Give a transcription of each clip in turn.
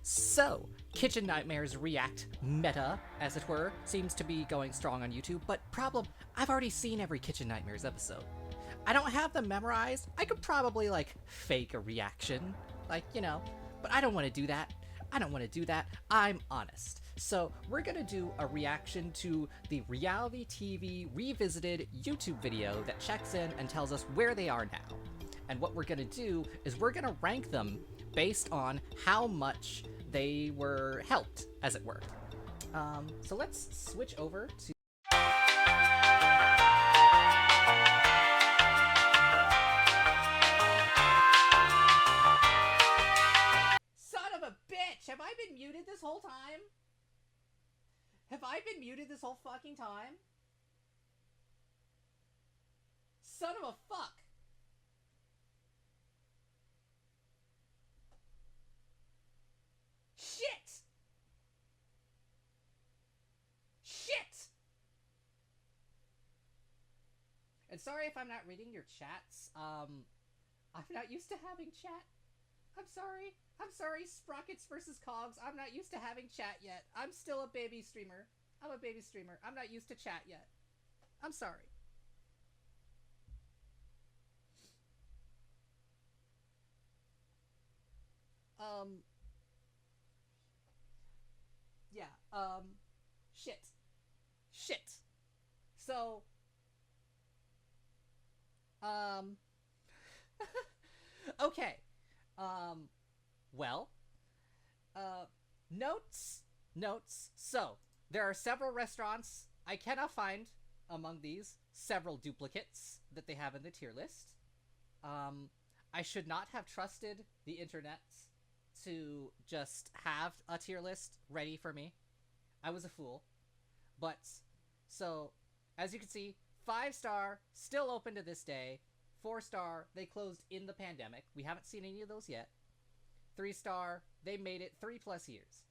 So, Kitchen Nightmares React meta, as it were, seems to be going strong on YouTube, but problem, I've already seen every Kitchen Nightmares episode. I don't have them memorized. I could probably, like, fake a reaction, like, you know, but I don't want to do that. I don't want to do that. I'm honest. So, we're gonna do a reaction to the reality TV revisited YouTube video that checks in and tells us where they are now. And what we're gonna do is we're gonna rank them based on how much they were helped, as it were. So let's switch over to... Son of a bitch! Have I been muted this whole time? Have I been muted this whole fucking time? Son of a fuck! Shit! Shit! And sorry if I'm not reading your chats. I'm not used to having chat. I'm sorry. I'm sorry, Sprockets versus Cogs. I'm not used to having chat yet. I'm still a baby streamer. I'm a baby streamer. I'm not used to chat yet. I'm sorry. Yeah, shit. Shit. So, okay. Well, notes. So, there are several restaurants. I cannot find among these several duplicates that they have in the tier list. I should not have trusted the internet to just have a tier list ready for me. I was a fool. But, so, as you can see, 5-star, still open to this day. 4-star, they closed in the pandemic. We haven't seen any of those yet. 3-star, they made it 3+ years.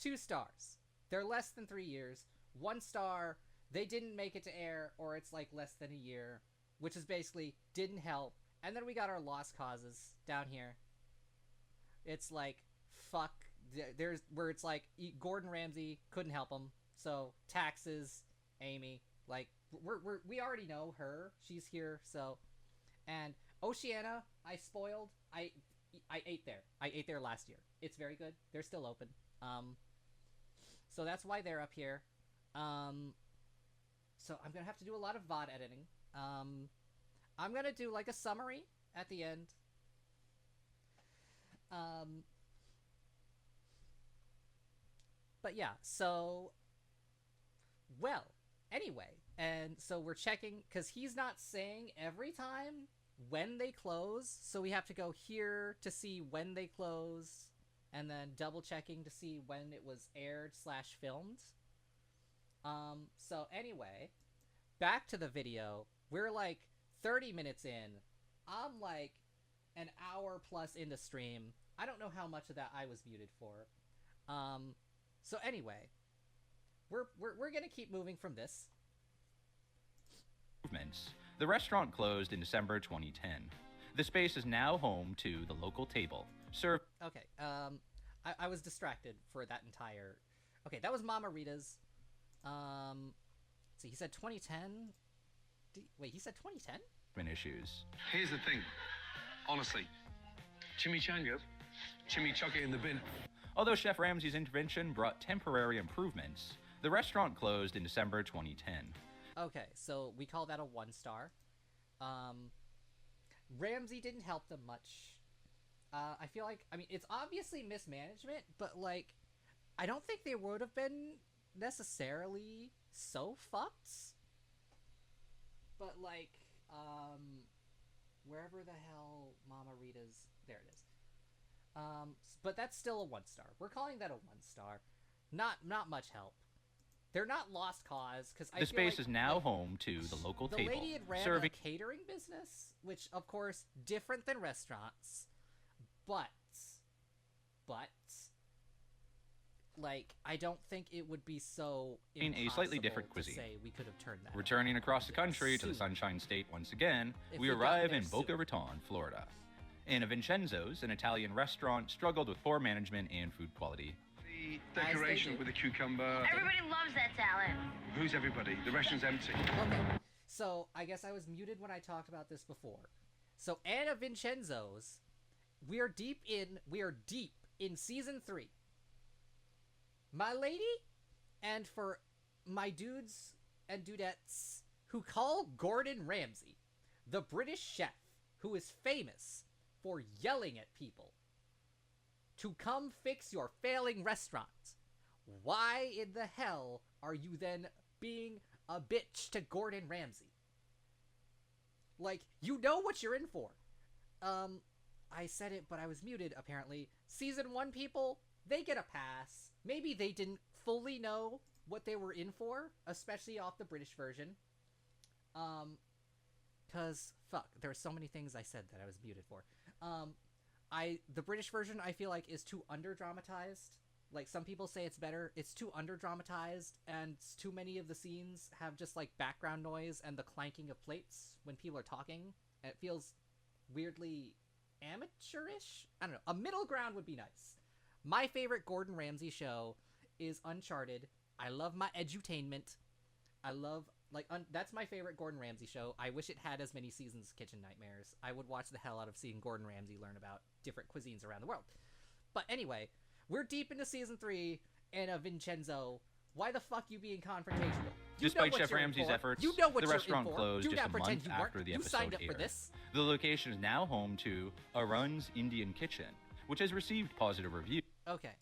2 stars, they're less than 3 years. 1-star, they didn't make it to air, or it's like less than a year, which is basically didn't help. And then we got our lost causes down here. It's like, fuck, there's where it's like Gordon Ramsay couldn't help him. So taxes, Amy, like we already know her. She's here. So, and Oceania, I spoiled. I ate there. I ate there last year. It's very good. They're still open. So that's why they're up here. So I'm gonna have to do a lot of VOD editing. I'm gonna do like a summary at the end. But yeah, so, well, anyway, and so we're checking, because he's not saying every time when they close, so we have to go here to see when they close, and then double checking to see when it was aired / filmed. So anyway, back to the video. We're like 30 minutes in. I'm like an hour plus into stream. I don't know how much of that I was muted for. So anyway, we're gonna keep moving from this. The restaurant closed in December 2010. The space is now home to the local table. Okay, I was distracted for that entire... Okay, that was Mama Rita's. So he said 2010? Wait, he said 2010? Issues. Here's the thing. Honestly, chimichanga, chuck it in the bin. Although Chef Ramsay's intervention brought temporary improvements, the restaurant closed in December 2010. Okay, so we call that a 1-star. Ramsay didn't help them much. I feel like, I mean, it's obviously mismanagement, but like, I don't think they would have been necessarily so fucked. But like, wherever the hell Mama Rita's, there it is. But that's still a 1-star. We're calling that a 1-star. Not much help. They're not lost cause, because The space is now home to the local table. The lady had ran a catering business, which, of course, different than restaurants. But, like, I don't think it would be so a slightly different cuisine. To say we could have turned that Returning around across the country to the soon. Sunshine State once again, If we we'd arrive gotten in there Boca soon. Raton, Florida. Anna Vincenzo's, an Italian restaurant, struggled with poor management and food quality. The As they decoration do. with the cucumber. Everybody loves that salad. Who's everybody? The restaurant's empty. Okay, so I guess I was muted when I talked about this before. So Anna Vincenzo's, we are deep in season 3. My lady, and for my dudes and dudettes who call Gordon Ramsay the British chef who is famous for yelling at people to come fix your failing restaurant, why in the hell are you then being a bitch to Gordon Ramsay? Like, you know what you're in for. I said it, but I was muted, apparently. Season 1 people, they get a pass. Maybe they didn't fully know what they were in for, especially off the British version. Cause, fuck, there are so many things I said that I was muted for. The British version, I feel like, is too under-dramatized. Like, some people say it's better. It's too under-dramatized, and too many of the scenes have just, like, background noise and the clanking of plates when people are talking. And it feels weirdly amateurish? I don't know. A middle ground would be nice. My favorite Gordon Ramsay show is Uncharted. I love my edutainment. I love, like, that's my favorite Gordon Ramsay show. I wish it had as many seasons as Kitchen Nightmares. I would watch the hell out of seeing Gordon Ramsay learn about different cuisines around the world. But anyway, we're deep into season 3, Anna Vincenzo. Why the fuck you being confrontational? You know Despite what Chef you're in Ramsay's for. efforts, You know what the you're restaurant in for. closed Do just not a pretend month you weren't. after the You episode signed up for aired. this. The location is now home to Arun's Indian Kitchen, which has received positive reviews. Okay.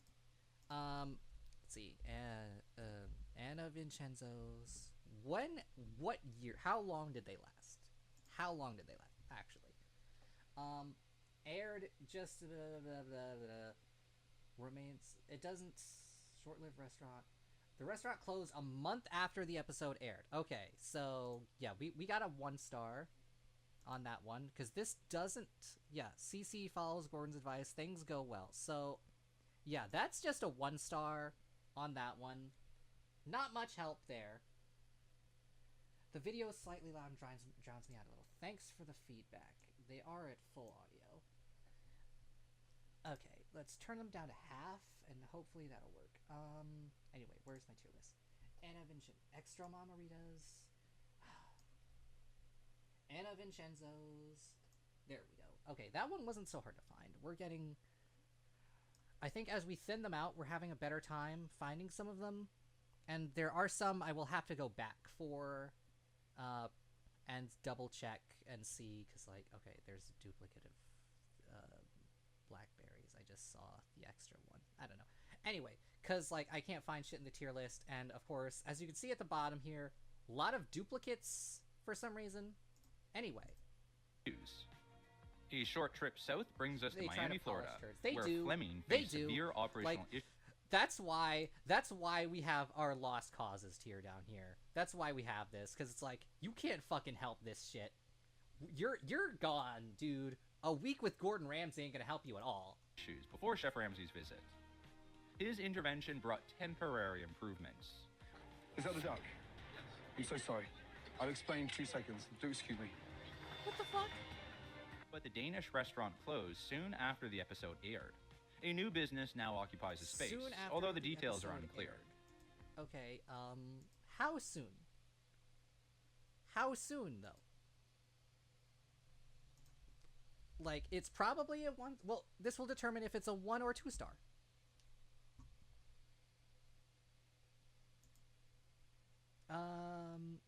Let's see. Anna Vincenzo's. What year? How long did they last? Actually. Aired just remains. It doesn't. Short-lived restaurant. The restaurant closed a month after the episode aired. Okay, so yeah, we got a 1 star on that one because this doesn't. Yeah, CC follows Gordon's advice. Things go well. So yeah, that's just a 1 star on that one. Not much help there. The video is slightly loud and drowns me out a little. Thanks for the feedback. They are at full audio. Okay, let's turn them down to half, and hopefully that'll work. Anyway, where's my tier list? Anna Vincenzo. Extra Mamaritas. Anna Vincenzo's. There we go. Okay, that one wasn't so hard to find. We're getting... I think as we thin them out, we're having a better time finding some of them. And there are some I will have to go back for and double check and see, because, like, okay, there's a duplicate of blackberries. I just saw the extra one. I don't know. Anyway, because, like, I can't find shit in the tier list, and, of course, as you can see at the bottom here, a lot of duplicates for some reason. Anyway. A short trip south brings us to They try to Miami, polish Florida, turds. They where do. Fleming They faced do. severe operational Like, issues. That's why we have our lost causes tier down here. That's why we have this, because it's like, you can't fucking help this shit. You're gone, dude. A week with Gordon Ramsay ain't gonna help you at all. Before Chef Ramsay's visit. His intervention brought temporary improvements. Is that the duck? I'm so sorry. I'll explain in 2 seconds. Do excuse me. What the fuck? But the Danish restaurant closed soon after the episode aired. A new business now occupies the space, Soon after although the details are episode unclear. aired. Okay, how soon? How soon, though? Like, it's probably a 1... Well, this will determine if it's a 1 or 2 star.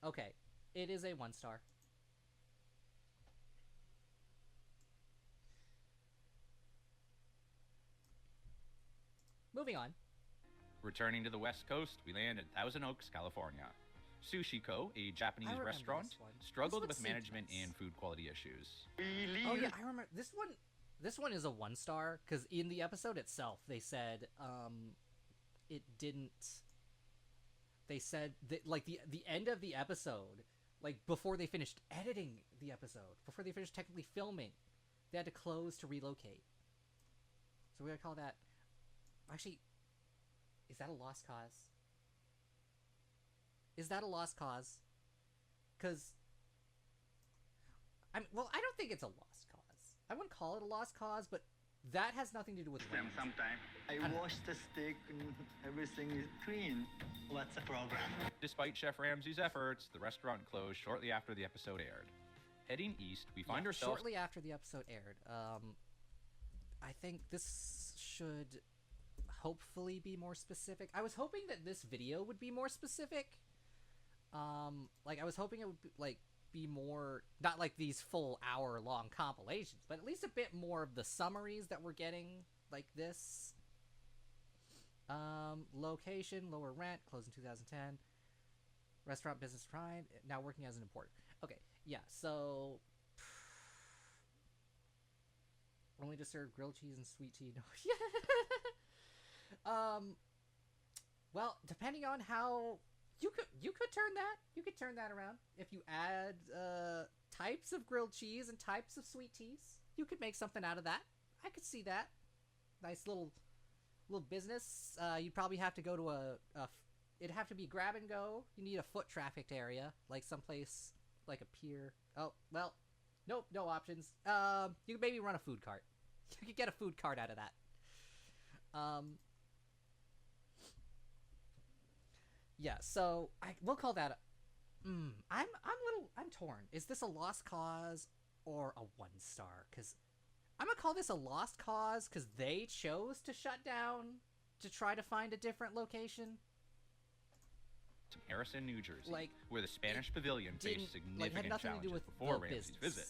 Okay. It is a 1 star. Moving on. Returning to the West Coast, we land in Thousand Oaks, California. Sushi Co., a Japanese remember restaurant, this one. struggled This one with seemed management nice. and food quality issues. Oh yeah, I remember this one. This one is a 1 star because in the episode itself they said it didn't. They said that, like, the end of the episode, like, before they finished editing the episode, before they finished technically filming, they had to close to relocate. So we gotta call that. Actually, is that a lost cause? Is that a lost cause? Because well, I don't think it's a lost cause. I wouldn't call it a lost cause, but that has nothing to do with them range. sometime. I wash the steak and everything is clean. What's the program? Despite Chef Ramsay's efforts, the restaurant closed shortly after the episode aired. Heading east, we find ourselves shortly after the episode aired. I think this should hopefully be more specific. I was hoping that this video would be more specific. Like I was hoping it would be more, not like these full hour-long compilations, but at least a bit more of the summaries that we're getting, like this. Location, lower rent, closed in 2010. Restaurant business tried, now working as an importer. Okay, yeah, so only to serve grilled cheese and sweet tea. No. Well, depending on how you could turn that around if you add types of grilled cheese and types of sweet teas. You could make something out of that. I could see that. Nice little business. You'd probably have to go to it'd have to be grab and go. You need a foot trafficked area, like someplace like a pier. Oh, well, nope, no options. You could maybe run a food cart. You could get a food cart out of that. Yeah, so we'll call that I'm torn. Is this a lost cause or a 1-star? Because I'm gonna call this a lost cause because they chose to shut down to try to find a different location. Harrison, New Jersey, Like, where the Spanish Pavilion faced significant had nothing to do challenges with before the Ramsay's business. visit.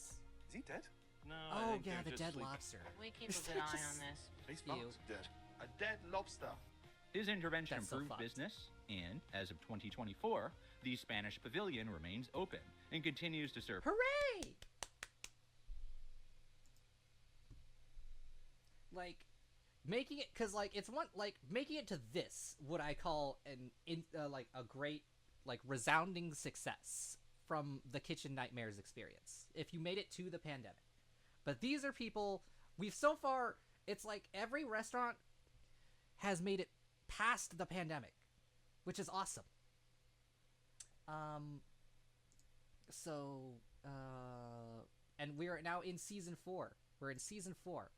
Is he dead? No. Oh yeah, the dead lobster. We keep a good eye on this. He's Ew. fucked. Dead. A dead lobster. His intervention That's so improved fucked. business, and as of 2024, the Spanish Pavilion remains open and continues to serve. Hooray! Like, making it, cause like it's one like making it to this, what I call like a great, like resounding success from the Kitchen Nightmares experience. If you made it to the pandemic, but these are people we've so far. It's like every restaurant has made it past the pandemic, which is awesome. And we are now in season 4. We're in season 4.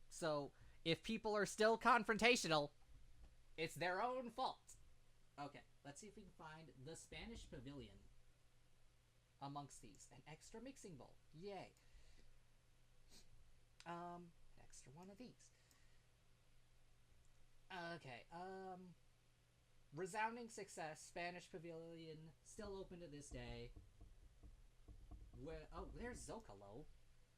So if people are still confrontational, it's their own fault. Okay, let's see if we can find the Spanish Pavilion amongst these. An extra mixing bowl. Yay. An extra one of these. Okay, resounding success. Spanish Pavilion still open to this day. Oh, there's Zocalo.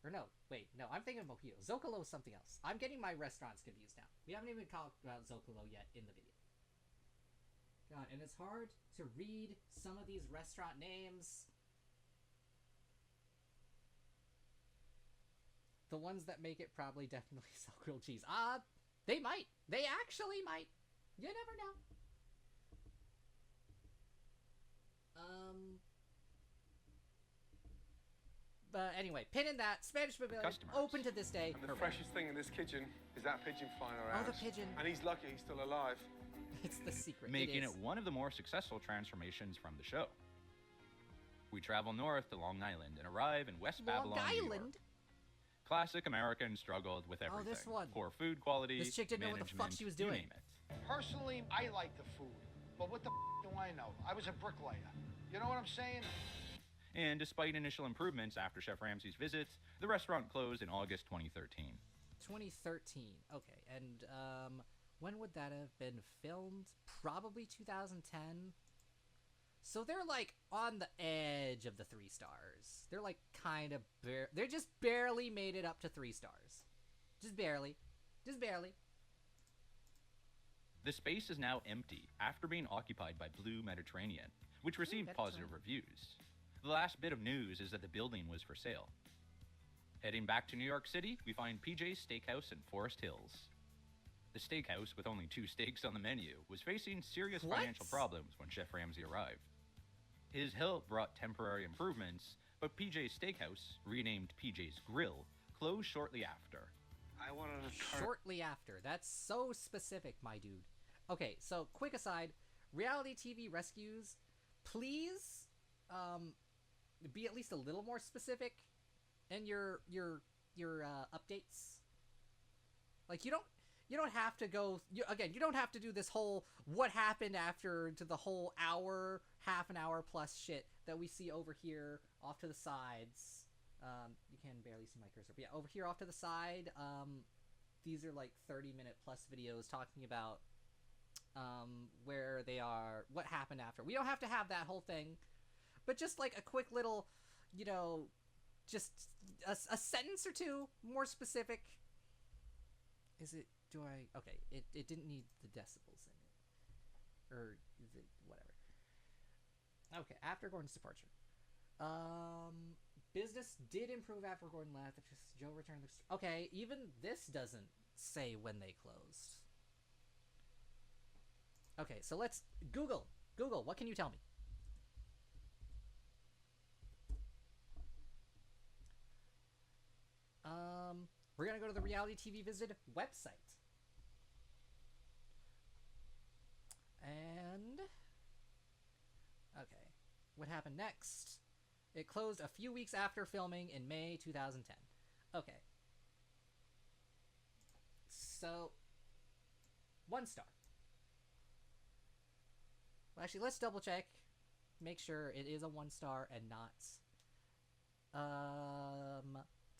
Or no, wait, no, I'm thinking of Mojito. Zocalo is something else. I'm getting my restaurants confused now. We haven't even talked about Zocalo yet in the video. God, and it's hard to read some of these restaurant names. The ones that make it probably definitely sell grilled cheese. They might. They actually might. You never know. But anyway, pinning that, Spanish Pavilion, Customers. open to this day. And the Hooray. freshest thing in this kitchen is that pigeon flying around. Oh, the pigeon. And he's lucky he's still alive. It's the secret. Making is. it one of the more successful transformations from the show. We travel north to Long Island and arrive in West Long Babylon, New York. Island. Classic American struggled with Oh, everything. this one. Poor food quality, This chick didn't know what the fuck management, she was you doing. name it. Personally, I like the food, but what the do I know? I was a bricklayer. You know what I'm saying? And despite initial improvements after Chef Ramsay's visit, the restaurant closed in August 2013. 2013. Okay, and when would that have been filmed? Probably 2010. So they're like on the edge of the 3 stars. They're like kind of they're just barely made it up to 3 stars. Just barely. Just barely. The space is now empty after being occupied by Blue Mediterranean, which received positive reviews. The last bit of news is that the building was for sale. Heading back to New York City, we find PJ's Steakhouse in Forest Hills. The steakhouse, with only 2 steaks on the menu, was facing serious financial problems when Chef Ramsay arrived. His help brought temporary improvements, but PJ's Steakhouse, renamed PJ's Grill, closed shortly after. I wanted to Shortly after. That's so specific, my dude. Okay, so quick aside, reality TV rescues, please be at least a little more specific in your your updates. Like you don't have to go you don't have to do this whole what happened after to the whole hour, half an hour plus shit that we see over here off to the sides. You can barely see my cursor, but yeah, over here off to the side, these are like 30-minute plus videos talking about where they are, what happened after. We don't have to have that whole thing, but just like a quick little, you know, just a sentence or two more specific. Is it, do I, okay, it didn't need the decibels in it. Or is it, whatever. Okay, after Gordon's departure. Business did improve after Gordon left. Joe returned. Okay, even this doesn't say when they closed. Okay, so let's Google. Google, what can you tell me? We're gonna go to the Reality TV Visit website. And okay, what happened next? It closed a few weeks after filming in May 2010. Okay. So 1 star. Well, actually, let's double check. Make sure it is a 1 star and not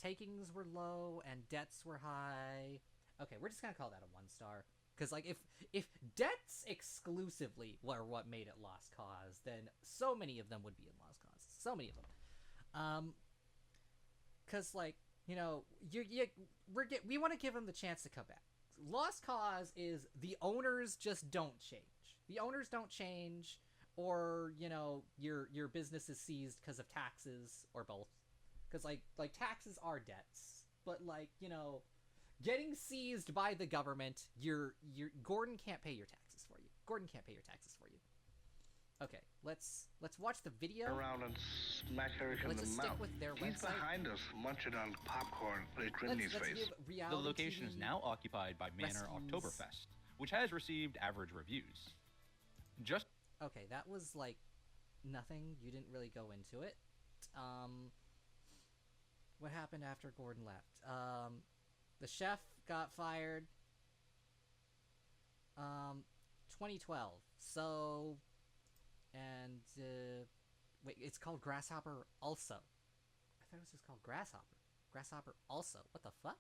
takings were low and debts were high. Okay, we're just gonna call that a 1 star. Because, like, if debts exclusively were what made it Lost Cause, then so many of them would be in Lost Cause. So many of them. Because, like, you know, we want to give them the chance to come back. Lost Cause is the owners just don't change. The owners don't change, or, you know, your business is seized because of taxes, or both. Because, like taxes are debts. But, like, you know, getting seized by the government, Gordon can't pay your taxes for you. Gordon can't pay your taxes for you. Okay, let's watch the video. Around and smack Eric in Let's the just mouth. stick with their He's website. behind us, munching on popcorn, with a grin in his Let's face. give The reality location TV is now occupied by Manor rescues. Oktoberfest, which has received average reviews. Just Okay, that was like nothing. You didn't really go into it. What happened after Gordon left? The chef got fired. 2012. So, and wait, it's called Grasshopper also. I thought it was just called Grasshopper. Grasshopper also. What the fuck?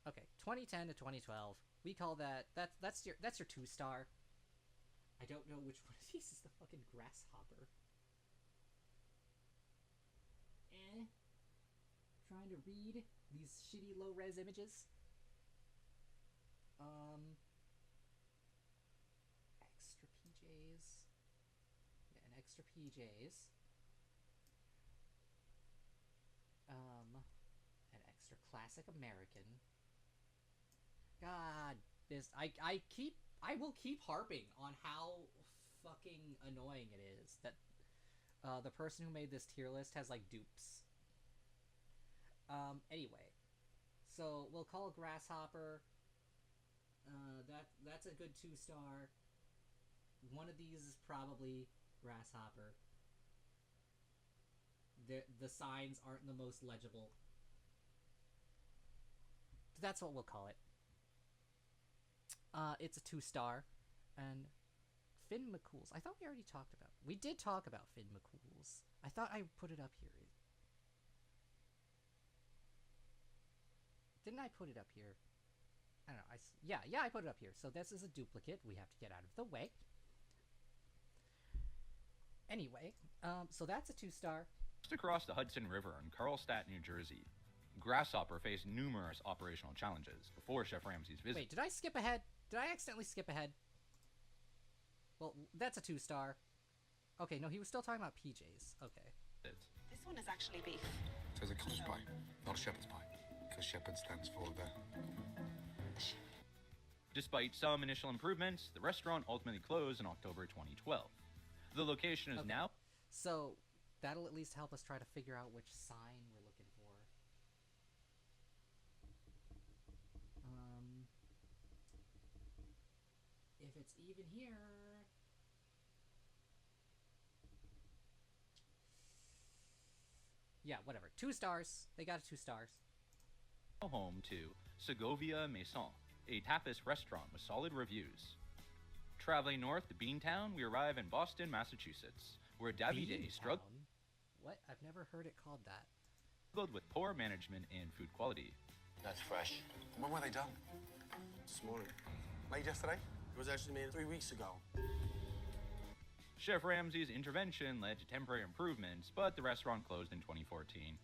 Okay, 2010 to 2012. We call that's your 2 star. I don't know which one of these is the fucking Grasshopper. Trying to read these shitty low-res images. Extra PJs. Yeah, an extra PJs. An extra classic American. God, I will keep harping on how fucking annoying it is that the person who made this tier list has, like, dupes. Anyway. So, we'll call Grasshopper. That's a good 2 star. One of these is probably Grasshopper. The signs aren't the most legible. But that's what we'll call it. It's a 2 star. And Finn McCool's. I thought we already talked about it. We did talk about Finn McCool's. I thought I put it up here. Didn't I put it up here? I don't know. Yeah, I put it up here. So this is a duplicate. We have to get out of the way. Anyway, so that's a 2 star. Just across the Hudson River in Carlstadt, New Jersey, Grasshopper faced numerous operational challenges before Chef Ramsay's visit. Wait, did I skip ahead? Did I accidentally skip ahead? Well, that's a 2 star. Okay, no, he was still talking about PJs. Okay. This one is actually beef. So it's a cottage pie, not a shepherd's pie. Because shepherd stands for the... Despite some initial improvements, the restaurant ultimately closed in October 2012. The location is now... So, that'll at least help us try to figure out which sign we're looking for. If it's even here... Yeah, whatever. 2 stars. They got 2 stars. home to Segovia Maison, a tapas restaurant with solid reviews. Traveling north to Beantown, we arrive in Boston, Massachusetts, where Davide struggled Beantown? What? I've never heard it called that. with poor management and food quality. That's fresh. When were they done? This morning. Made yesterday? It was actually made 3 weeks ago. Chef Ramsay's intervention led to temporary improvements, but the restaurant closed in 2014.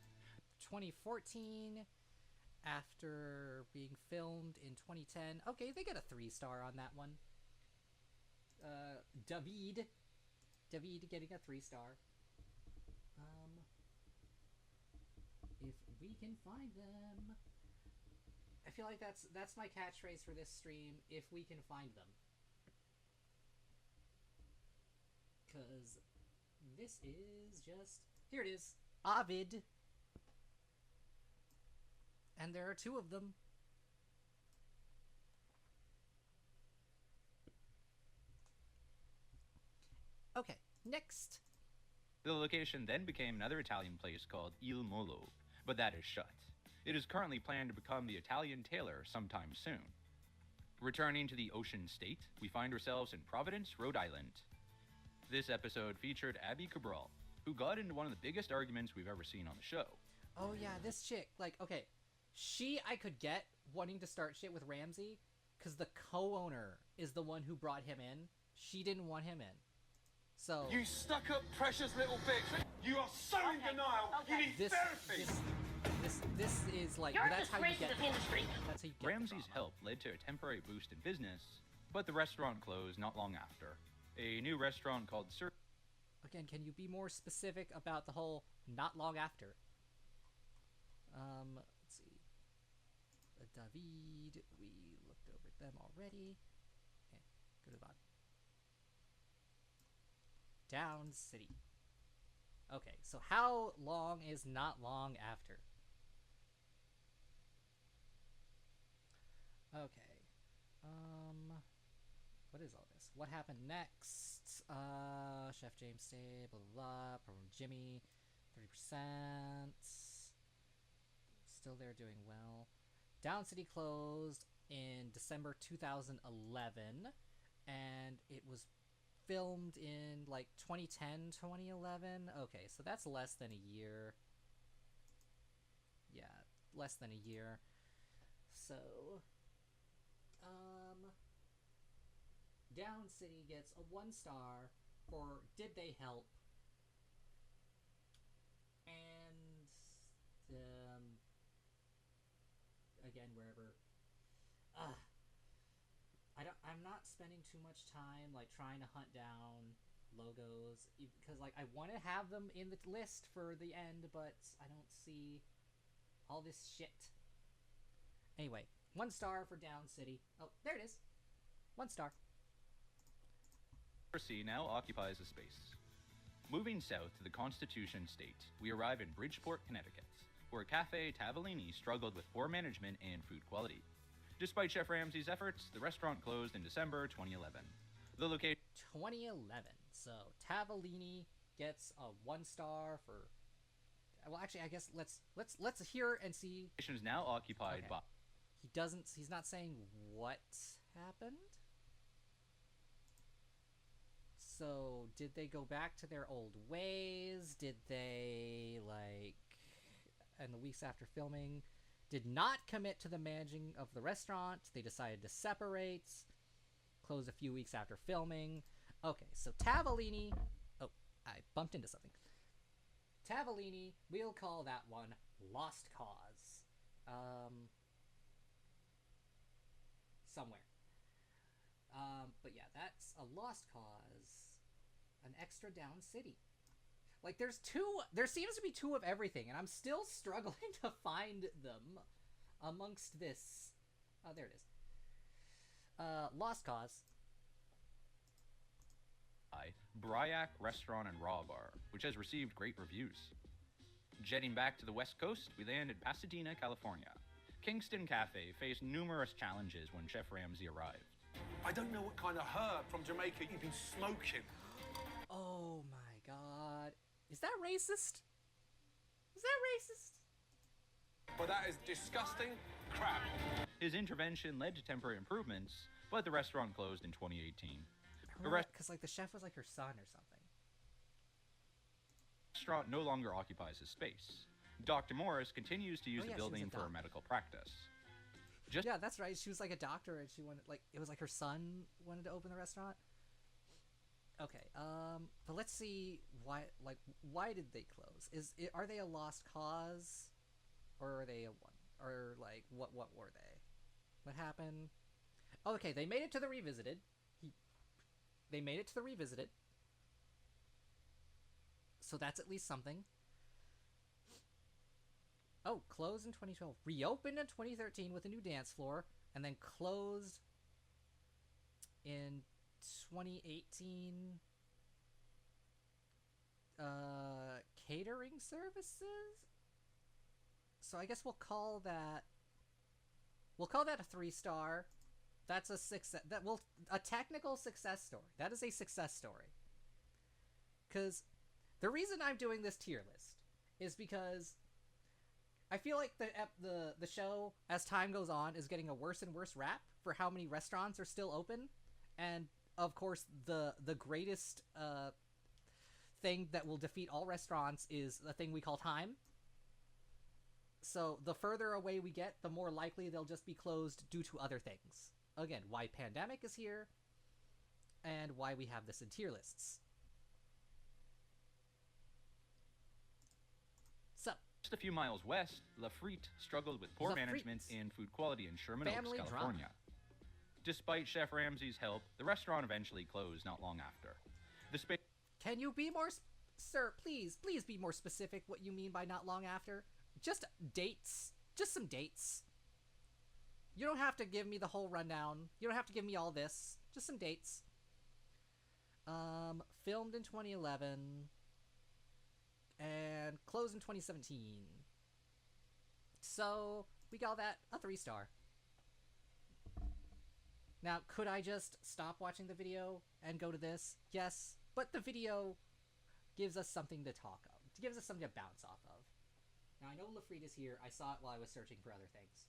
2014, after being filmed in 2010. Okay, they get a 3-star on that one. David getting a 3-star. If we can find them. I feel like that's my catchphrase for this stream, if we can find them. Cause this is just... Here it is. Ovid. And there are 2 of them. Okay, next. The location then became another Italian place called Il Molo, but that is shut. It is currently planned to become the Italian Tailor sometime soon. Returning to the Ocean State, we find ourselves in Providence, Rhode Island. This episode featured Abby Cabral, who got into one of the biggest arguments we've ever seen on the show. Oh yeah, this chick, like, okay, I could get wanting to start shit with Ramsay, because the co-owner is the one who brought him in. She didn't want him in. So... You stuck up precious little bitch. You are so in denial. You need therapy. This is like... You're that's a how you disgrace get... to the industry. That's how you get Ramsay's the drama. help led to a temporary boost in business, but the restaurant closed not long after. A new restaurant called Sir... Again, can you be more specific about the whole not long after? Let's see. David, we looked over them already. Okay, go to the bottom. Down City. Okay, so how long is not long after? Okay. What is all this? What happened next? Chef James stayed, blah blah blah. Problem Jimmy, 30%. Still there, doing well. Down City closed in December 2011, and it was filmed in like 2010, 2011. Okay, so that's less than a year. Yeah, less than a year. So, Down City gets a 1-star for Did They Help? And, again, wherever. I'm not spending too much time, like, trying to hunt down logos, because, like, I want to have them in the list for the end, but I don't see all this shit. Anyway, 1-star for Down City. Oh, there it is. 1-star. Sea now occupies a space. Moving south to the Constitution State, we arrive in Bridgeport, Connecticut, where Cafe Tavellini struggled with poor management and food quality. Despite Chef Ramsay's efforts, the restaurant closed in December 2011. The location 2011. So Tavellini gets a 1-star for. Well, actually, I guess let's hear and see. is now occupied by. He's not saying what happened. So, did they go back to their old ways? Did they, like, in the weeks after filming, did not commit to the managing of the restaurant? They decided to separate, close a few weeks after filming. Okay, so Tavellini... Oh, I bumped into something. Tavellini, we'll call that one Lost Cause. Somewhere. But yeah, that's a Lost Cause. An extra Down City. Like, there seems to be 2 of everything, and I'm still struggling to find them amongst this. Oh, there it is. Lost Cause. Bryac Restaurant and Raw Bar, which has received great reviews. Jetting back to the West Coast, we land in Pasadena, California. Kingston Cafe faced numerous challenges when Chef Ramsay arrived. I don't know what kind of herb from Jamaica you've been smoking. Oh my god. Is that racist? Is that racist? But that is disgusting crap. His intervention led to temporary improvements, but the restaurant closed in 2018. Because like the chef was like her son or something. The restaurant no longer occupies his space. Dr. Morris continues to use the building for her medical practice. Yeah, that's right. She was like a doctor, and she wanted it was like her son wanted to open the restaurant. Okay, but let's see why did they close? Are they a lost cause, or are they a one? Or like what were they? What happened? Okay, they made it to the Revisited. They made it to the Revisited. So that's at least something. Oh, closed in 2012. Reopened in 2013 with a new dance floor, and then closed in 2018. Catering services? So I guess we'll call that a 3-star. That's a success. A technical success story. That is a success story. Because the reason I'm doing this tier list is because I feel like the show, as time goes on, is getting a worse and worse rap for how many restaurants are still open, and of course the greatest thing that will defeat all restaurants is the thing we call time. So the further away we get, the more likely they'll just be closed due to other things. Again, why pandemic is here, and why we have this in tier lists. So, just a few miles west, La Frite struggled with poor management in food quality in Sherman Oaks, California. Despite Chef Ramsay's help, the restaurant eventually closed not long after. Can you be more, sir? Please be more specific. What you mean by not long after? Just dates. Just some dates. You don't have to give me the whole rundown. You don't have to give me all this. Just some dates. Filmed in 2011 and closed in 2017. So we call that a 3-star. Now, could I just stop watching the video and go to this? Yes, but the video gives us something to talk of. It gives us something to bounce off of. Now, I know La Frite is here. I saw it while I was searching for other things.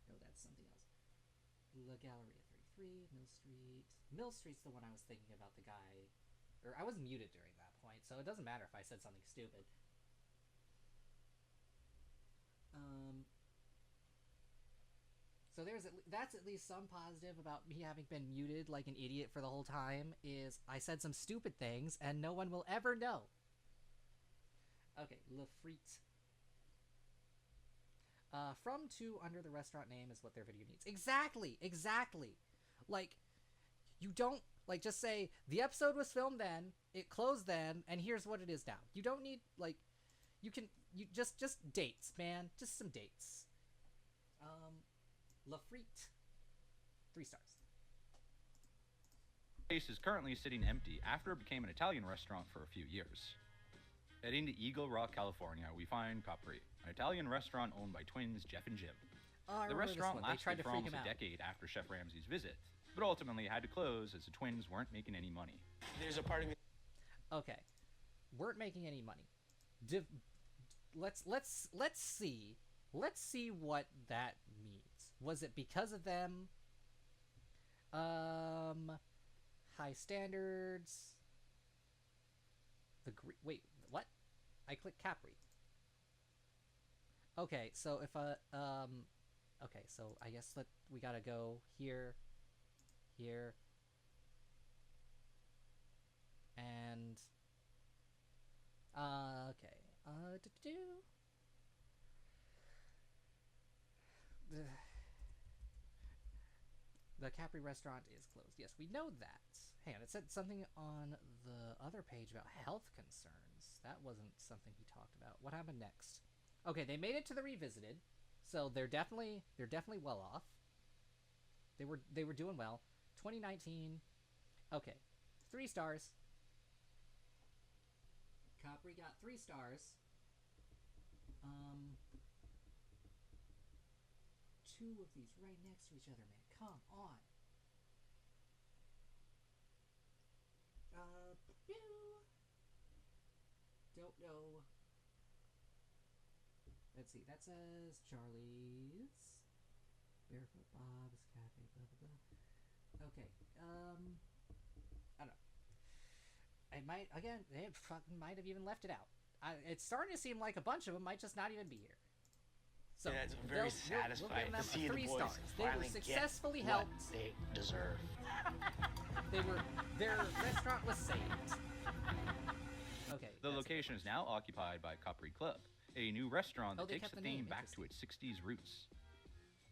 No, that's something else. La Galleria 33, Mill Street. Mill Street's the one I was thinking about, the guy... Or I was muted during that point, so it doesn't matter if I said something stupid. So that's at least some positive about me having been muted like an idiot for the whole time, is I said some stupid things and no one will ever know. Okay, La Frite. From to under the restaurant name is what their video needs. Exactly! Like, you don't, like, just say, the episode was filmed then, it closed then, and here's what it is now. You don't need, like, you just dates, man. Just some dates. La Frite. 3 stars. The space is currently sitting empty after it became an Italian restaurant for a few years. Heading to Eagle Rock, California, we find Capri, an Italian restaurant owned by twins Jeff and Jim. The restaurant lasted for almost a decade after Chef Ramsay's visit, but ultimately had to close as the twins weren't making any money. There's a part of me... Okay. Weren't making any money. Let's see what that means. Was it because of them? High standards. Wait, what? I clicked Capri. Okay, so if okay, so I guess we gotta go here, and okay, the Capri restaurant is closed. Yes, we know that. Hang on, it said something on the other page about health concerns. That wasn't something he talked about. What happened next? Okay, they made it to the Revisited, so they're definitely well off. They were doing well. 2019. Okay, 3 stars. Capri got 3 stars. 2 of these right next to each other, man. Come on. don't know. Let's see. That says Charlie's, Barefoot Bob's Cafe. Blah blah blah. Okay. I don't know. It might again. They fucking might have even left it out. It's starting to seem like a bunch of them might just not even be here. So yeah, it's very satisfying we'll to see them the 3 boys stars. They were finally successfully get helped. what they deserve. Their restaurant was saved. Okay. The location is now occupied by Capri Club, a new restaurant that they takes kept the the theme name. back to its 60s roots.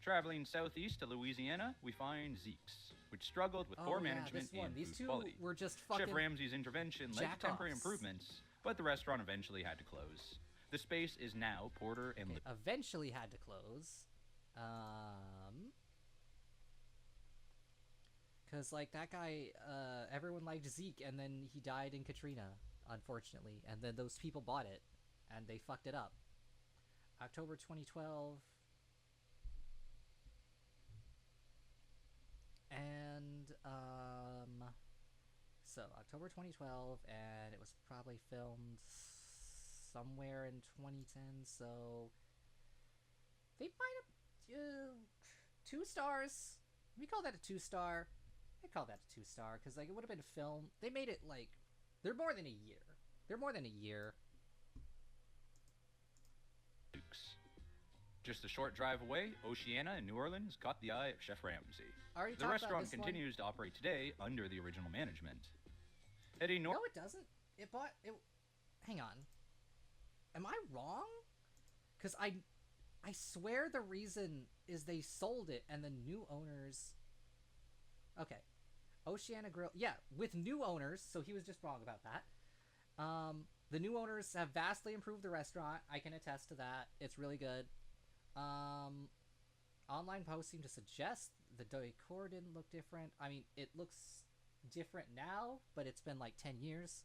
Traveling southeast to Louisiana, we find Zeke's, which struggled with poor management and These food two quality. were just fucking Chef Ramsay's intervention led to temporary jack-offs. improvements, but the restaurant eventually had to close. The space is now Porter and eventually had to close. Because, like, that guy, everyone liked Zeke, and then he died in Katrina, unfortunately. And then those people bought it, and they fucked it up. October 2012. And, so, October 2012, and it was probably filmed somewhere in 2010, so they might have 2 stars. We call that a 2-star. I call that a 2-star because like it would have been filmed. They made it like they're more than a year. They're more than a year. Dukes. Just a short drive away, Oceana in New Orleans caught the eye of Chef Ramsay. The restaurant continues to operate today under the original management. Heading north. No, it doesn't. It bought it. Hang on. Am I wrong? Because I swear the reason is they sold it and the new owners... Okay. Oceana Grill... Yeah, with new owners, so he was just wrong about that. The new owners have vastly improved the restaurant. I can attest to that. It's really good. Online posts seem to suggest the decor didn't look different. I mean, it looks different now, but it's been like 10 years.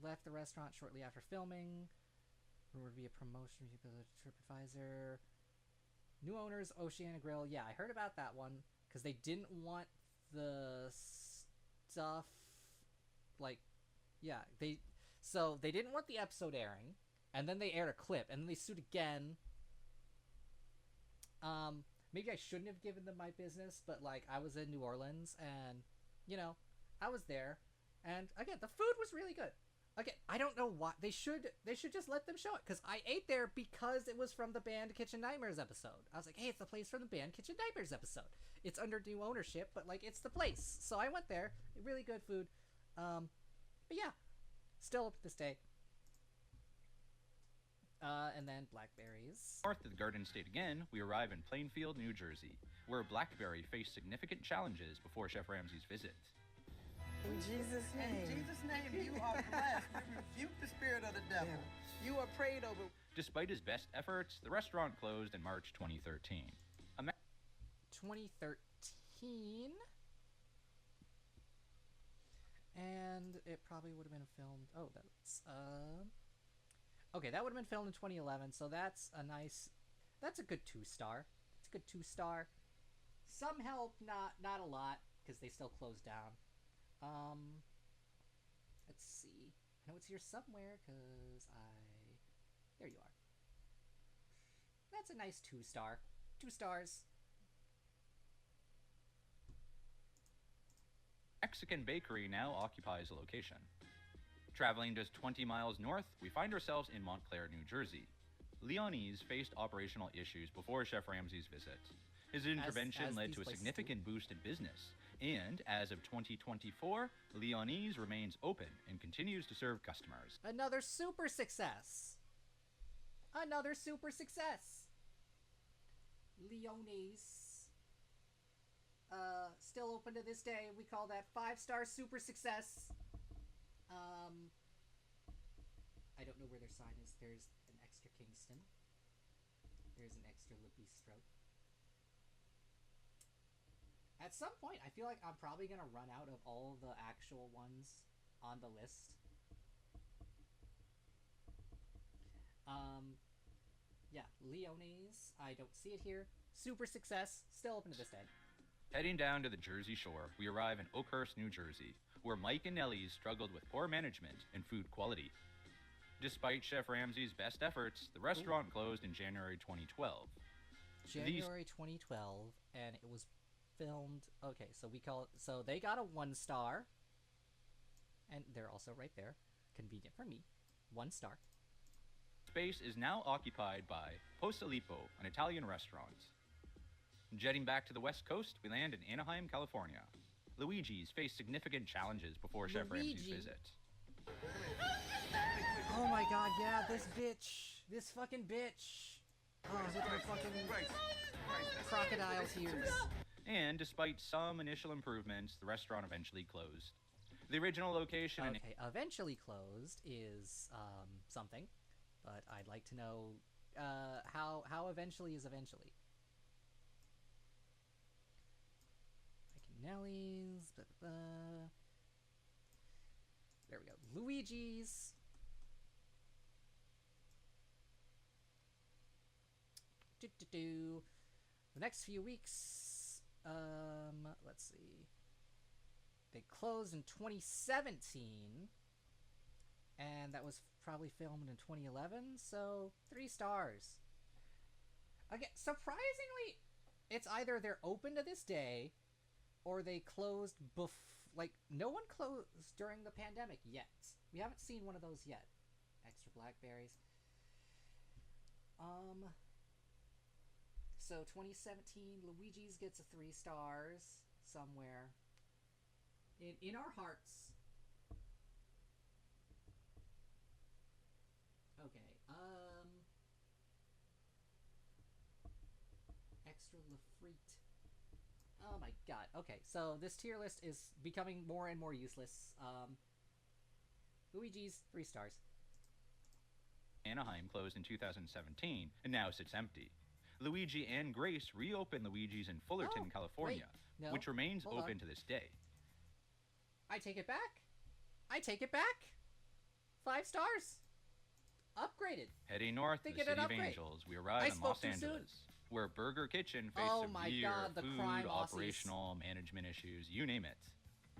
Left the restaurant shortly after filming. Rumored to be a promotion to TripAdvisor. New owners, Oceana Grill. Yeah, I heard about that one because they didn't want the stuff like, yeah, they didn't want the episode airing, and then they aired a clip, and then they sued again. Maybe I shouldn't have given them my business, but like I was in New Orleans, and you know, I was there, and again, the food was really good. Again, I don't know why they should just let them show it because I ate there because it was from the band Kitchen Nightmares episode. I was like, hey, it's the place from the band Kitchen Nightmares episode. It's under new ownership, but like it's the place. So I went there. Really good food. But yeah, still up to this day. And then Blackberries. North of the Garden State again, we arrive in Plainfield, New Jersey, where Blackberry faced significant challenges before Chef Ramsay's visit. In Jesus' name. In Jesus' name, you are blessed. We rebuke the spirit of the devil. Yeah. You are prayed over. Despite his best efforts, the restaurant closed in March 2013. 2013? And it probably would have been filmed... Oh, that's... Okay, that would have been filmed in 2011, so that's a nice... That's a good 2-star. It's a good 2-star. Some help, not a lot, because they still closed down. Let's see. I know it's here somewhere, because there you are. That's a nice 2-star. 2 stars. Mexican Bakery now occupies the location. Traveling just 20 miles north, we find ourselves in Montclair, New Jersey. Leonie's faced operational issues before Chef Ramsay's visit. His intervention led to a significant boost in business. And as of 2024, Leonie's remains open and continues to serve customers. Another super success. Another super success. Leonie's. Still open to this day. We call that 5-star super success. I don't know where their sign is. There's an extra Kingston. There's an extra Le Bistro. At some point, I feel like I'm probably going to run out of all the actual ones on the list. Yeah, Leonie's. I don't see it here. Super success. Still open to this day. Heading down to the Jersey Shore, we arrive in Oakhurst, New Jersey, where Mike and Nellie's struggled with poor management and food quality. Despite Chef Ramsay's best efforts, the restaurant closed in January 2012. January 2012, and it was filmed. Okay, so so they got a 1 star, and they're also right there. Convenient for me. 1 star. Space is now occupied by Postalippo, an Italian restaurant. Jetting back to the West Coast, we land in Anaheim, California. Luigi's faced significant challenges before Chef Ramsay's visit. Oh my god, yeah, this bitch. This fucking bitch. Oh, with her fucking crocodile tears. And despite some initial improvements, the restaurant eventually closed. The original location... Okay, eventually closed is, something. But I'd like to know, how eventually is eventually. Mike and Nellie's, blah, blah, blah. There we go. Luigi's. The next few weeks, let's see. They closed in 2017, and that was probably filmed in 2011, so 3 stars. Again, surprisingly, it's either they're open to this day, or they closed like, no one closed during the pandemic yet. We haven't seen one of those yet. Extra blackberries. So 2017, Luigi's gets a 3 stars somewhere. In our hearts. Okay, extra Lafrite. Oh my god. Okay, so this tier list is becoming more and more useless. Luigi's 3 stars. Anaheim closed in 2017 and now sits empty. Luigi and Grace reopened Luigi's in Fullerton, California, which remains open to this day. I take it back. I take it back. 5 stars. Upgraded. Heading north to the City of Angels, we arrive in Los Angeles, where Burger Kitchen faced severe food, operational, management issues, you name it.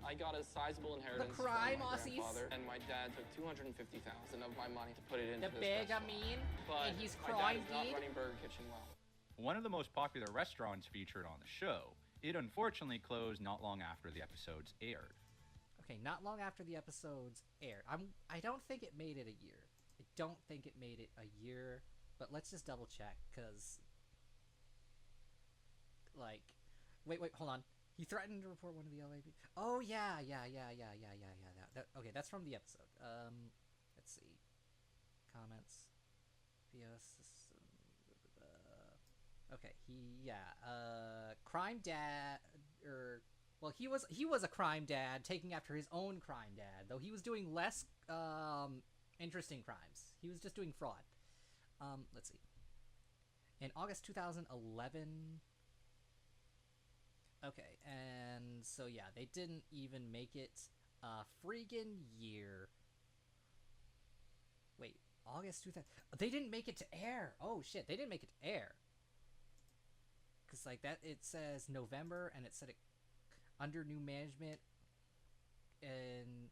I got a sizable inheritance from my grandfather, and my dad took $250,000 of my money to put it into this restaurant. But and he's my dad is not running Burger Kitchen well. One of the most popular restaurants featured on the show, it unfortunately closed not long after the episodes aired. Okay, not long after the episodes aired. I don't think it made it a year. I don't think it made it a year, but let's just double check, because, like, wait, hold on. He threatened to report one of the LAPD. Oh, yeah. Okay, that's from the episode. Let's see. Comments. Okay, crime dad, well, he was a crime dad taking after his own crime dad, though he was doing less, interesting crimes. He was just doing fraud. Let's see. In August 2011... Okay, and so yeah, they didn't even make it a friggin' year. Wait, August 2000... They didn't make it to air! Oh shit, they didn't make it to air. Because, like, that, it says November, and it said it under new management, and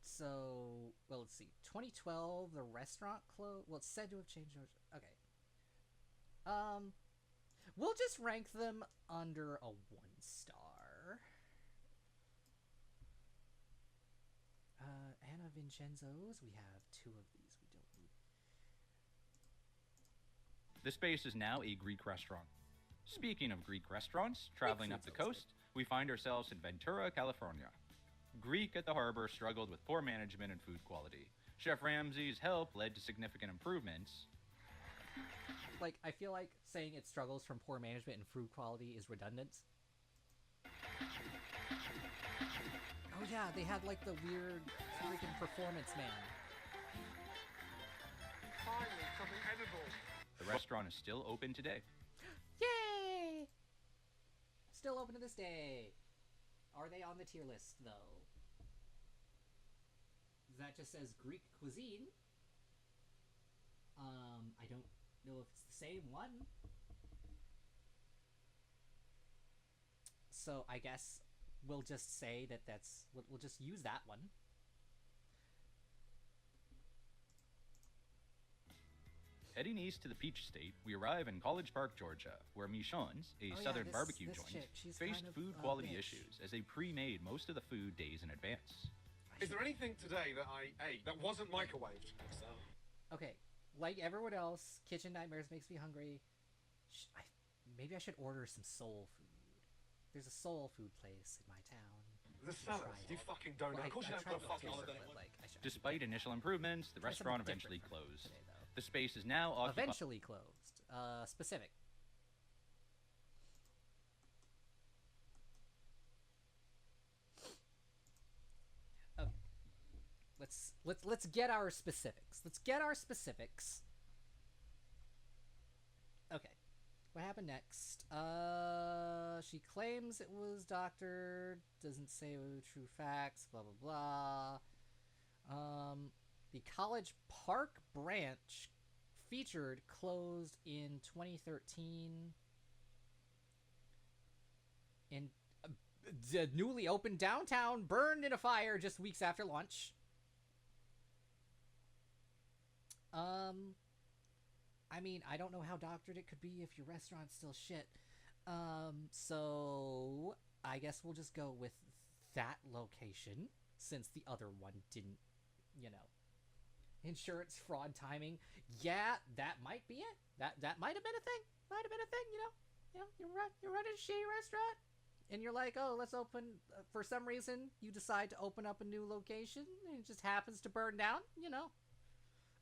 so, well, let's see, 2012, the restaurant closed. Well, it's said to have changed. Okay. We'll just rank them under a 1 star. Anna Vincenzo's, we have 2 of these. We don't need. The space is now a Greek restaurant. Speaking of Greek restaurants, traveling up the coast, we find ourselves in Ventura, California. Greek at the harbor struggled with poor management and food quality. Chef Ramsay's help led to significant improvements. Like, I feel like saying it struggles from poor management and food quality is redundant. Oh yeah, they had, like, the weird freaking performance man. Finally, something edible. The restaurant is still open today. Yay! Still open to this day. Are they on the tier list, though? That just says Greek cuisine. I don't know if it's the same one. So I guess we'll just say that we'll just use that one. Heading east to the Peach State, we arrive in College Park, Georgia, where Michonne's, a southern barbecue joint, faced food quality issues as they pre-made most of the food days in advance. Is there anything today that I ate that wasn't microwaved? Okay, like everyone else, Kitchen Nightmares makes me hungry. Maybe I should order some soul food. There's a soul food place in my town. The salad, you fucking don't know. Of course you don't put a fucking holiday. Despite initial improvements, the restaurant eventually closed. The space is now occupied. Eventually closed. Specific. Okay. Let's get our specifics. Okay. What happened next? She claims it was doctored. Doesn't say true facts. Blah blah blah. The College Park branch featured closed in 2013. And the newly opened downtown burned in a fire just weeks after launch. I mean, I don't know how doctored it could be if your restaurant's still shit. So I guess we'll just go with that location since the other one didn't, you know. Insurance fraud timing. Yeah, that might be it. That might have been a thing. You know, you're running a shitty restaurant, and you're like, oh, let's open. For some reason, you decide to open up a new location, and it just happens to burn down. You know.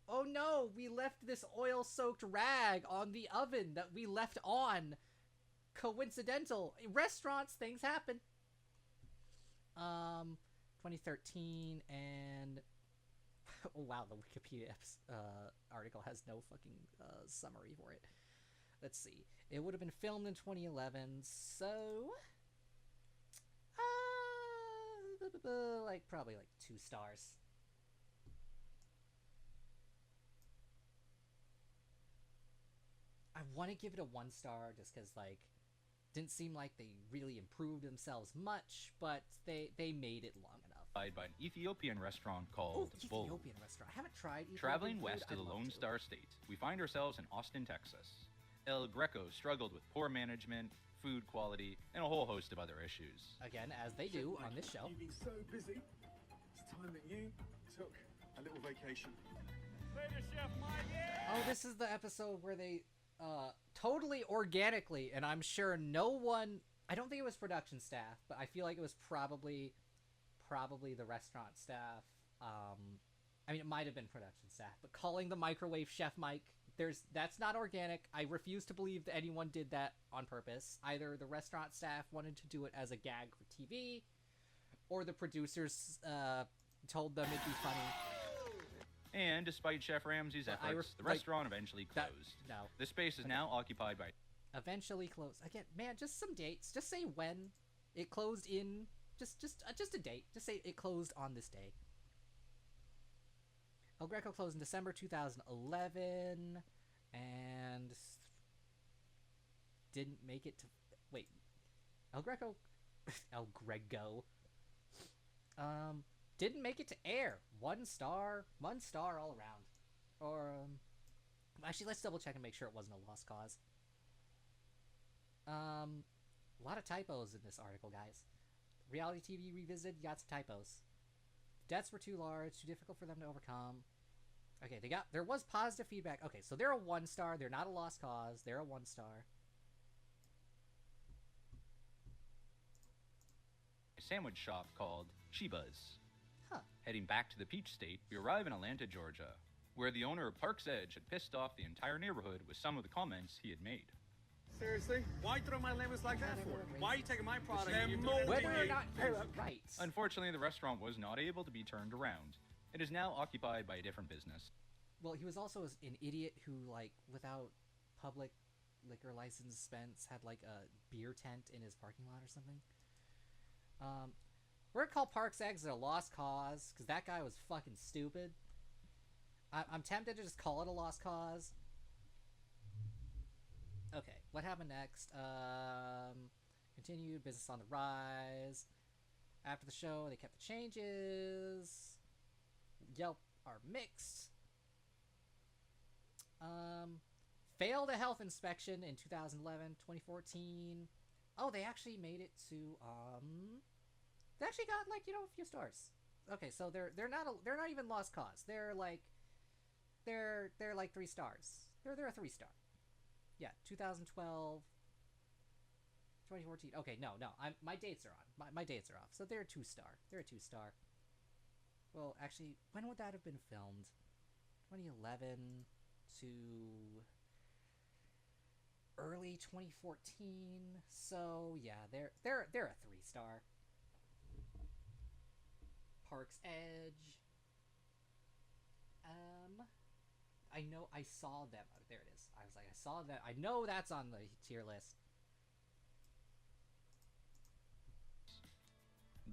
Oh no, we left this oil-soaked rag on the oven that we left on. Coincidental. Restaurants, things happen. 2013 and. Oh, wow, the Wikipedia article has no fucking summary for it. Let's see. It would have been filmed in 2011, so... probably 2 stars. I want to give it a 1 star just because, didn't seem like they really improved themselves much, but they made it long enough. By an Ethiopian restaurant called Bull. Ethiopian restaurant. I haven't tried Ethiopian Traveling food. west to the Lone Star State, we find ourselves in Austin, Texas. El Greco struggled with poor management, food quality, and a whole host of other issues. Again, as they do on this show. You've been so busy. It's time that you took a little vacation. Oh, this is the episode where they totally organically, and I'm sure no one... I don't think it was production staff, but I feel like it was probably the restaurant staff. I mean, it might have been production staff, but calling the microwave Chef Mike, that's not organic. I refuse to believe that anyone did that on purpose. Either the restaurant staff wanted to do it as a gag for TV, or the producers told them it'd be funny. And despite Chef Ramsay's efforts, the restaurant eventually closed. No. The space is now occupied by... Eventually closed. Again, man, just some dates. Just say when it closed in... Just a date. Just say it closed on this day. El Greco closed in December 2011, and didn't make it to... Wait. El Greco didn't make it to air. 1 star. 1 star all around. Or, actually, let's double check and make sure it wasn't a lost cause. A lot of typos in this article, guys. Reality TV Revisited, you got some typos. Debts were too large, too difficult for them to overcome. Okay, there was positive feedback. Okay, so they're a 1 star. They're not a lost cause. They're a 1 star. A sandwich shop called Sheba's. Huh. Heading back to the Peach State, we arrive in Atlanta, Georgia, where the owner of Park's Edge had pissed off the entire neighborhood with some of the comments he had made. Seriously? Why throw my lemons like that for? Why are you taking my product? Whether or not he's right. Unfortunately, the restaurant was not able to be turned around. It is now occupied by a different business. Well, he was also an idiot who, without public liquor license dispense, had, a beer tent in his parking lot or something. We're gonna call Park's Exit a lost cause, because that guy was fucking stupid. I'm tempted to just call it a lost cause. Okay, what happened next? Continued business on the rise. After the show, they kept the changes. Yelp are mixed. Failed a health inspection in 2011, 2014. Oh, they actually made it to they actually got like, you know, a few stars. Okay, so they're not even lost cause. They're like 3 stars. They're a 3-star. Yeah, 2012, 2014. Okay, no, my dates are on. My dates are off. So they're a 2-star. They're a 2-star. Well, actually, when would that have been filmed? 2011 to early 2014. So yeah, they're a 3-star. Park's Edge. I know I saw them. Oh, there it is. I was like, I saw that. I know that's on the tier list.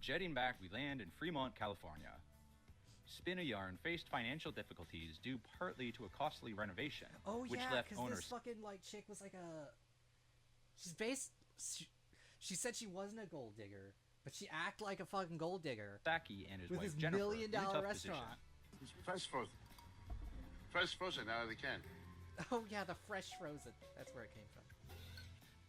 Jetting back, we land in Fremont, California. Spin a Yarn faced financial difficulties due partly to a costly renovation, which left owners. This fucking like chick was like she said she wasn't a gold digger, but she acted like a fucking gold digger. Saki and his with wife his Jennifer $1 million in a tough restaurant. Position. Fresh frozen now they can. Oh yeah, the fresh frozen. That's where it came from.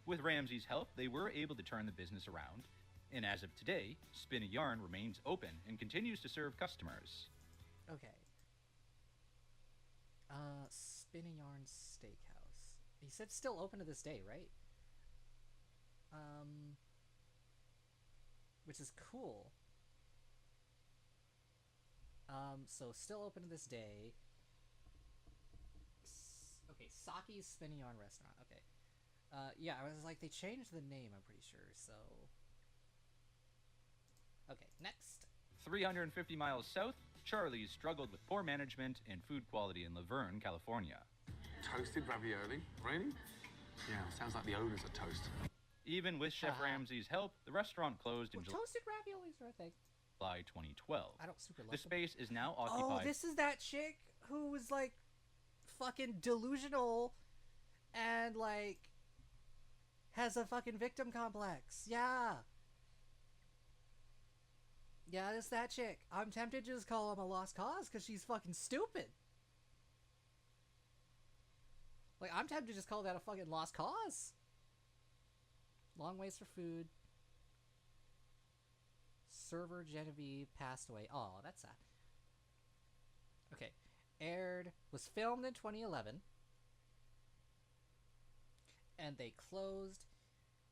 With Ramsey's help, they were able to turn the business around, and as of today, Spin a Yarn remains open and continues to serve customers. Okay. Spin a Yarn Steakhouse. He said still open to this day, right? Which is cool. So still open to this day. Okay, Saki's Spin a Yarn Restaurant. Okay. Yeah, I was like, they changed the name, I'm pretty sure, so... Okay, next. 350 miles south, Charlie's struggled with poor management and food quality in Laverne, California. Toasted ravioli? Really? Yeah, sounds like the owners are toast. Even with Chef Ramsey's help, the restaurant closed in toasted raviolis are a thing. July 2012. I don't super love The space is now occupied. Oh, this is that chick who was like fucking delusional and like has a fucking victim complex. Yeah. Yeah, it's that chick. I'm tempted to just call him a lost cause because she's fucking stupid. Like, I'm tempted to just call that a fucking lost cause. Long waits for food. Server Genevieve passed away. Oh, that's sad. Okay. Was filmed in 2011. And they closed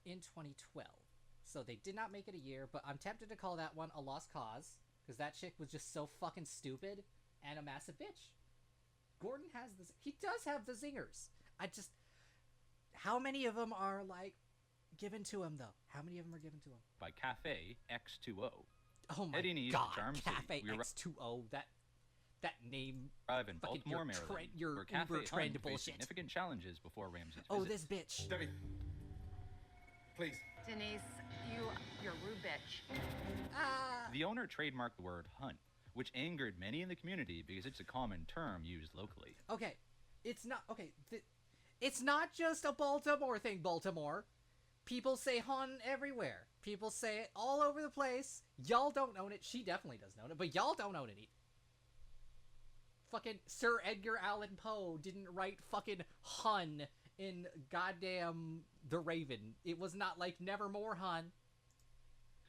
in 2012. So they did not make it a year, but I'm tempted to call that one a lost cause. Because that chick was just so fucking stupid and a massive bitch. Gordon has this. He does have the zingers. How many of them are, like, given to him, though? How many of them are given to him? By Cafe X2O. Oh my Heading east god, to Charm Cafe City. X2O, that name. Arrive in fucking Baltimore, Maryland, your where Cafe Uber trend Hunt faced bullshit. significant challenges before Ramsey's Oh, visit. this bitch. Debbie, please. Denise, you're a rude bitch. The owner trademarked the word hunt, which angered many in the community because it's a common term used locally. Okay, it's not okay. It's not just a Baltimore thing, Baltimore. People say hun everywhere. People say it all over the place. Y'all don't own it. She definitely doesn't own it, but y'all don't own it either. Fucking Sir Edgar Allan Poe didn't write fucking hun in goddamn The Raven. It was not like Nevermore hun.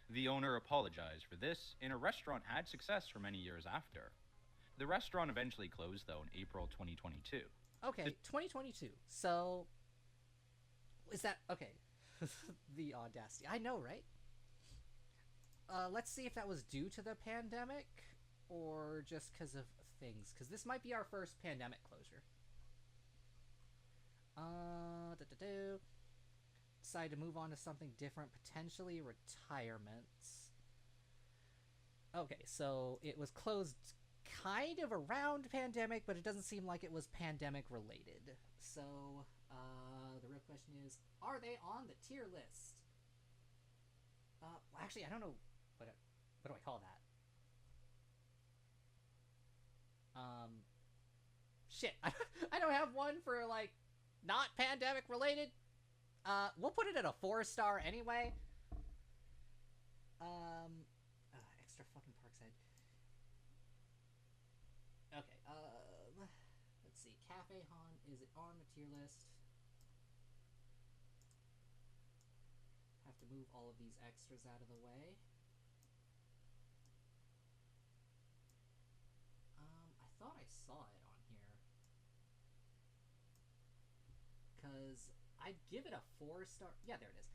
The owner apologized for this, and a restaurant had success for many years after. The restaurant eventually closed, though, in April 2022. Okay, 2022. So, is that... Okay. The audacity. I know, right? Let's see if that was due to the pandemic, or just because of things. Because this might be our first pandemic closure. Decide to move on to something different, potentially retirements. Okay, so it was closed kind of around pandemic, but it doesn't seem like it was pandemic related. So, the real question is, are they on the tier list? Well, actually, I don't know. What do I call that? Shit. I don't have one for, like, not pandemic related. We'll put it at a 4-star anyway. Cafe Han, is it on the tier list? Have to move all of these extras out of the way. I thought I saw it on here. Because I'd give it a 4-star. Yeah, there it is.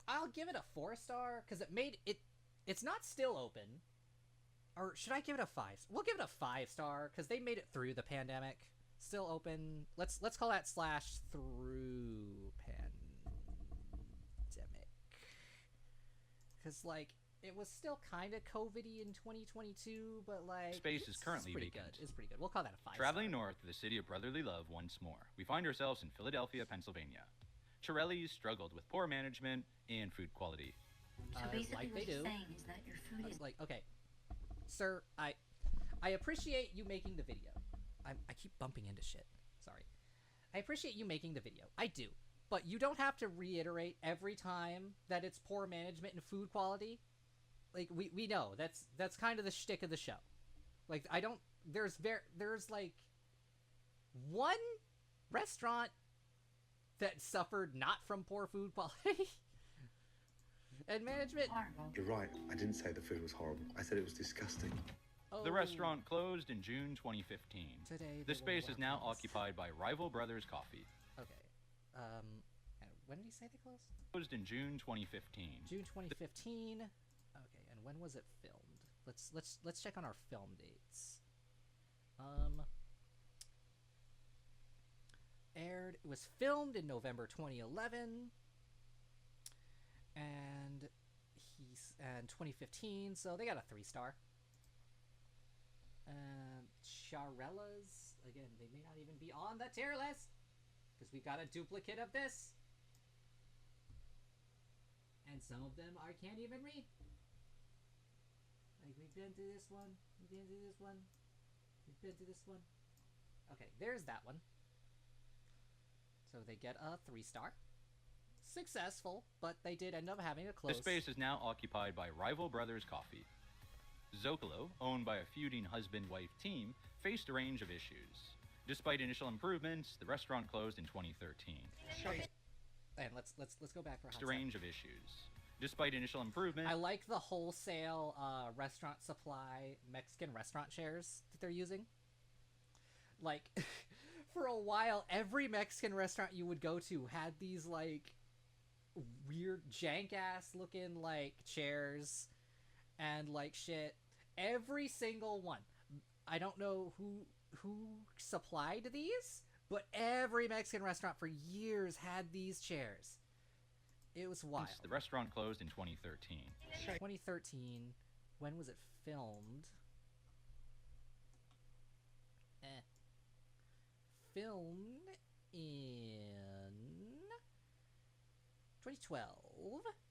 I'll give it a 4-star because it made it. It's not still open. Or should I give it a 5? We'll give it a 5-star because they made it through the pandemic. Still open. Let's call that / through pandemic. Because like it was still kind of COVID-y in 2022, but like space is currently pretty vacant. good. It's pretty good. We'll call that a 5. Traveling north to the city of brotherly love once more, we find ourselves in Philadelphia, Pennsylvania. Chiarelli's struggled with poor management and food quality. So basically like what they you're do. saying is that your food is... Like, okay. Sir, I appreciate you making the video. I keep bumping into shit. Sorry. I appreciate you making the video. I do. But you don't have to reiterate every time that it's poor management and food quality. Like, we know. That's kind of the shtick of the show. Like, I don't... There's like, one restaurant that suffered not from poor food quality and management. You're right. I didn't say the food was horrible. I said it was disgusting. Oh. The restaurant closed in June 2015. Today The space is now occupied by Rival Brothers Coffee. Okay. When did he say they closed? Closed in June 2015. June 2015. Okay, and when was it filmed? Let's check on our film dates. Aired. It was filmed in November 2011, and 2015. So they got a 3-star. Chiarelli's, again, they may not even be on the tier list because we got a duplicate of this, and some of them I can't even read. Like, we've been to this one, we've been to this one, we've been to this one. Okay, there's that one. So they get a 3-star. Successful, but they did end up having a close. The space is now occupied by Rival Brothers Coffee. Zocalo, owned by a feuding husband-wife team, faced a range of issues. Despite initial improvements, the restaurant closed in 2013. And let's go back for a hot A range of issues. Despite initial improvement, I like the wholesale restaurant supply Mexican restaurant chairs that they're using. Like, for a while, every Mexican restaurant you would go to had these, like, weird jank-ass looking, like, chairs and, like, shit. Every single one. I don't know who supplied these, but every Mexican restaurant for years had these chairs. It was wild. The restaurant closed in 2013. 2013. When was it filmed? Filmed in 2012.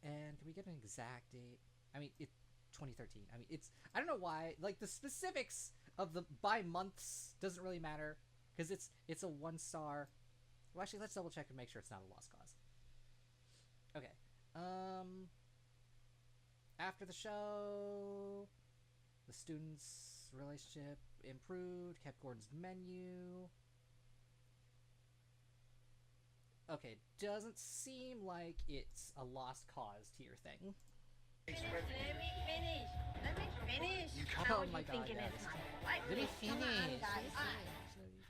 And can we get an exact date? I mean, 2013. I mean, I don't know why. Like, the specifics of the by months doesn't really matter because it's a 1-star. Well, actually, let's double check and make sure it's not a lost cause. Okay. After the show, the students' relationship improved, kept Gordon's menu. Okay, doesn't seem like it's a lost cause tier thing. Let me finish. Oh my god, yes. Let me finish.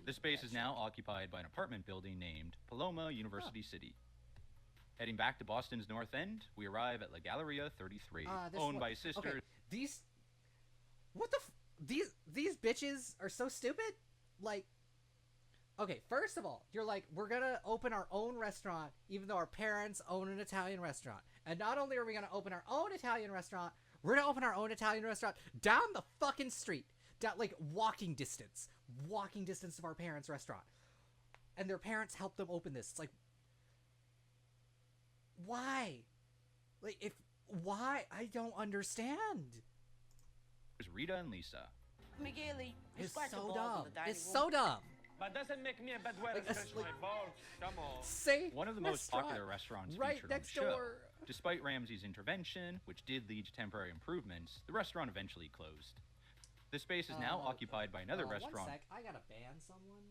The space is now occupied by an apartment building named Paloma University City. Heading back to Boston's North End, we arrive at La Galleria 33, owned by sisters. Okay, these bitches are so stupid. Like, okay, first of all, you're like, we're gonna open our own restaurant, even though our parents own an Italian restaurant. And not only are we gonna open our own Italian restaurant, we're gonna open our own Italian restaurant down the fucking street, down like walking distance of our parents' restaurant. And their parents helped them open this. It's like, why? Like, why? I don't understand. There's Rita and Lisa. Migueli, it's so dumb. It's so dumb. But doesn't make me a bad weather to scratch my balls. Come on. Say one of the most popular restaurants right featured next on the show. door. Despite Ramsey's intervention, which did lead to temporary improvements, the restaurant eventually closed. The space is now occupied by another restaurant. One sec, I gotta ban someone.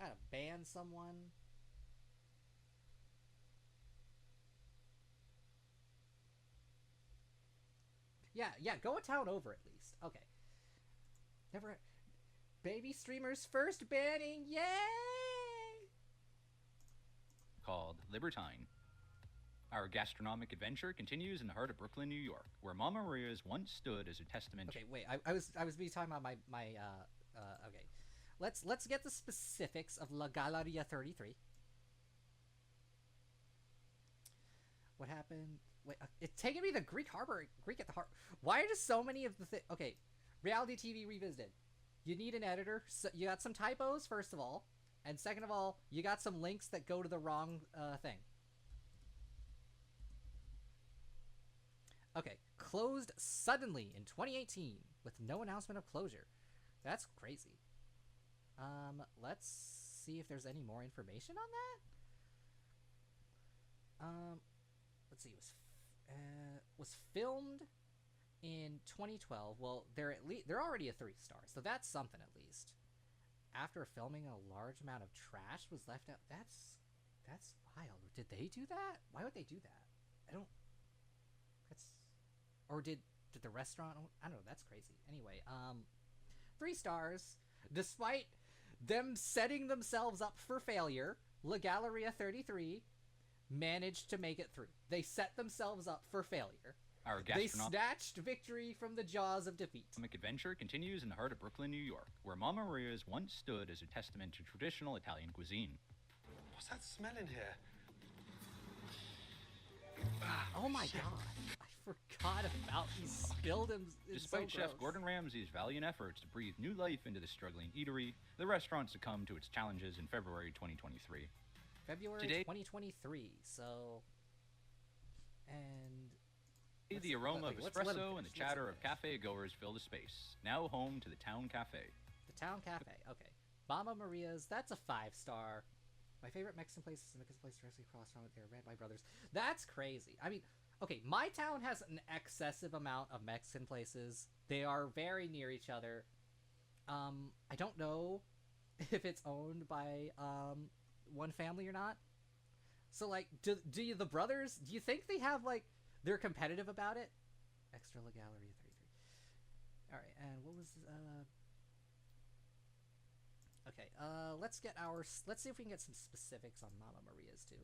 trying to ban someone. Yeah, go a town over at least. Okay. Never... Baby streamers first banning, yay! Called Libertine. Our gastronomic adventure continues in the heart of Brooklyn, New York, where Mama Maria's once stood as a testament. Okay, wait. I was talking about my okay. Let's get the specifics of La Galleria 33. What happened? Wait, it's taking me to Greek Harbor. Greek at the heart. Why are just so many of the okay? Reality TV Revisited. You need an editor. So you got some typos, first of all, and second of all, you got some links that go to the wrong thing. Okay, closed suddenly in 2018 with no announcement of closure. That's crazy. Let's see if there's any more information on that. Let's see. Was filmed in 2012. Well, they're already a 3-star, so that's something at least. After filming, a large amount of trash was left out. That's wild. Did they do that? Why would they do that? I don't. Or did the restaurant? I don't know. That's crazy. Anyway, 3 stars. Despite them setting themselves up for failure, La Galleria 33 managed to make it through. They set themselves up for failure. They snatched victory from the jaws of defeat. Adventure continues in the heart of Brooklyn, New York, where Mama Maria's once stood as a testament to traditional Italian cuisine. What's that smell in here? Oh my god. I forgot about he spilled him. Despite Chef Gordon Ramsay's valiant efforts to breathe new life into the struggling eatery, the restaurant succumbed to its challenges in February 2023. February 2023, so... And... The aroma of espresso and the chatter of cafe goers fill the space, now home to the Town Cafe. The Town Cafe, okay. Mama Maria's, that's a 5-star. My favorite Mexican place is the Mexican place directly across from it. They're ran by brothers. That's crazy. I mean, okay, my town has an excessive amount of Mexican places. They are very near each other. I don't know if it's owned by one family or not. So, like, do you, the brothers, do you think they have, like, they're competitive about it? Extra La Galleria 33. Alright, and what was, okay, let's see if we can get some specifics on Mama Maria's, too.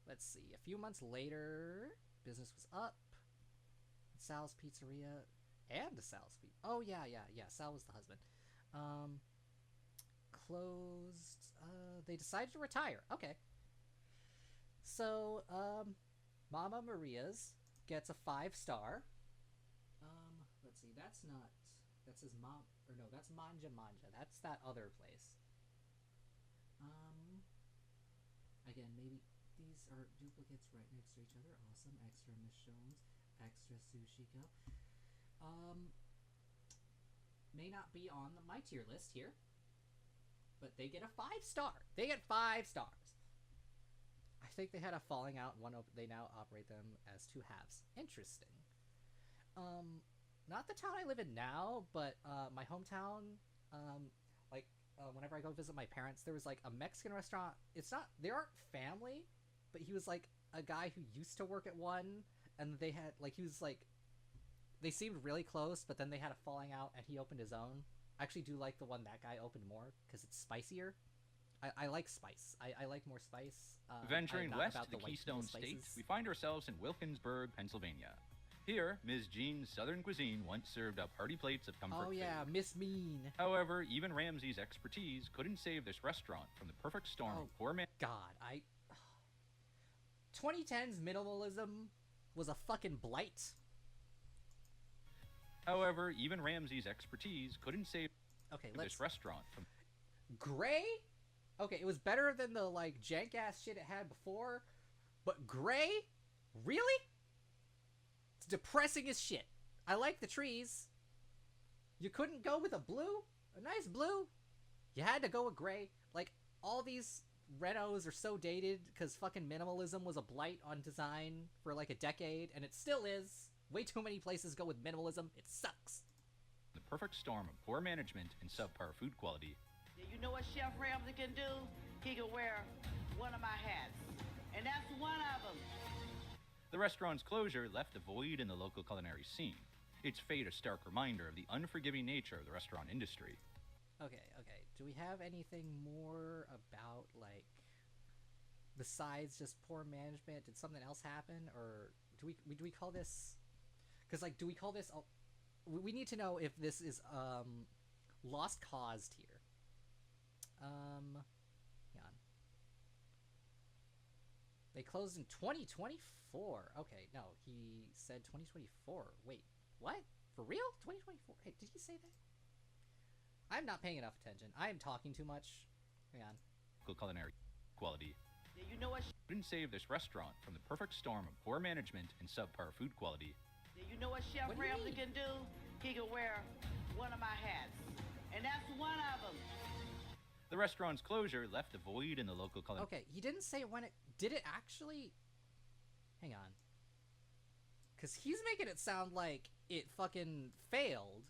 Let's see. A few months later, business was up. Sal's Pizzeria and the Sal's Pizza. Oh, yeah. Sal was the husband. Closed. They decided to retire. Okay. So, Mama Maria's gets a 5-star. Let's see. That's his mom. Or no, that's Manja Manja. That's that other place. Again, maybe these are duplicates right next to each other. Awesome. Extra Michonne's. Extra Sushi Cup. May not be on my tier list here. But they get a 5-star. They get 5 stars. I think they had a falling out. They now operate them as 2 halves. Interesting. Not the town I live in now, but my hometown. Whenever I go visit my parents, there was like a Mexican restaurant. They aren't family, but he was like a guy who used to work at one, and they had they seemed really close, but then they had a falling out, and he opened his own. I actually do like the one that guy opened more because it's spicier. I like spice. I like more spice. Venturing west to the Keystone State, we find ourselves in Wilkinsburg, Pennsylvania. Here, Ms. Jean's Southern cuisine once served up hearty plates of comfort food. Miss Mean. However, even Ramsay's expertise couldn't save this restaurant from the perfect storm of poor man. God, 2010's minimalism was a fucking blight. However, even Ramsay's expertise couldn't save this restaurant from... Gray? Okay, it was better than the, like, jank-ass shit it had before, but gray? Really? It's depressing as shit. I like the trees. You couldn't go with a blue? A nice blue? You had to go with gray. Like, all these renos are so dated because fucking minimalism was a blight on design for, like, a decade, and it still is. Way too many places go with minimalism. It sucks. The perfect storm of poor management and subpar food quality. You know what Chef Ramsay can do? He can wear one of my hats. And that's one of them. The restaurant's closure left a void in the local culinary scene. Its fate a stark reminder of the unforgiving nature of the restaurant industry. Okay. Do we have anything more about, like, besides just poor management? Did something else happen? Or do we call this... Because, like, do we call this... We need to know if this is, lost cause here. Hang on. They closed in 2024. Okay, no, he said 2024. Wait, what? For real? 2024? Hey, did he say that? I'm not paying enough attention. I am talking too much. Hang on. Culinary quality. You know what? Didn't save this restaurant from the perfect storm of poor management and subpar food quality. You know what Chef Ramsay can do? He can wear one of my hats. And that's one of them. The restaurant's closure left a void in the local culinary... Okay, he didn't say when it... Did it actually... Hang on. Because he's making it sound like it fucking failed.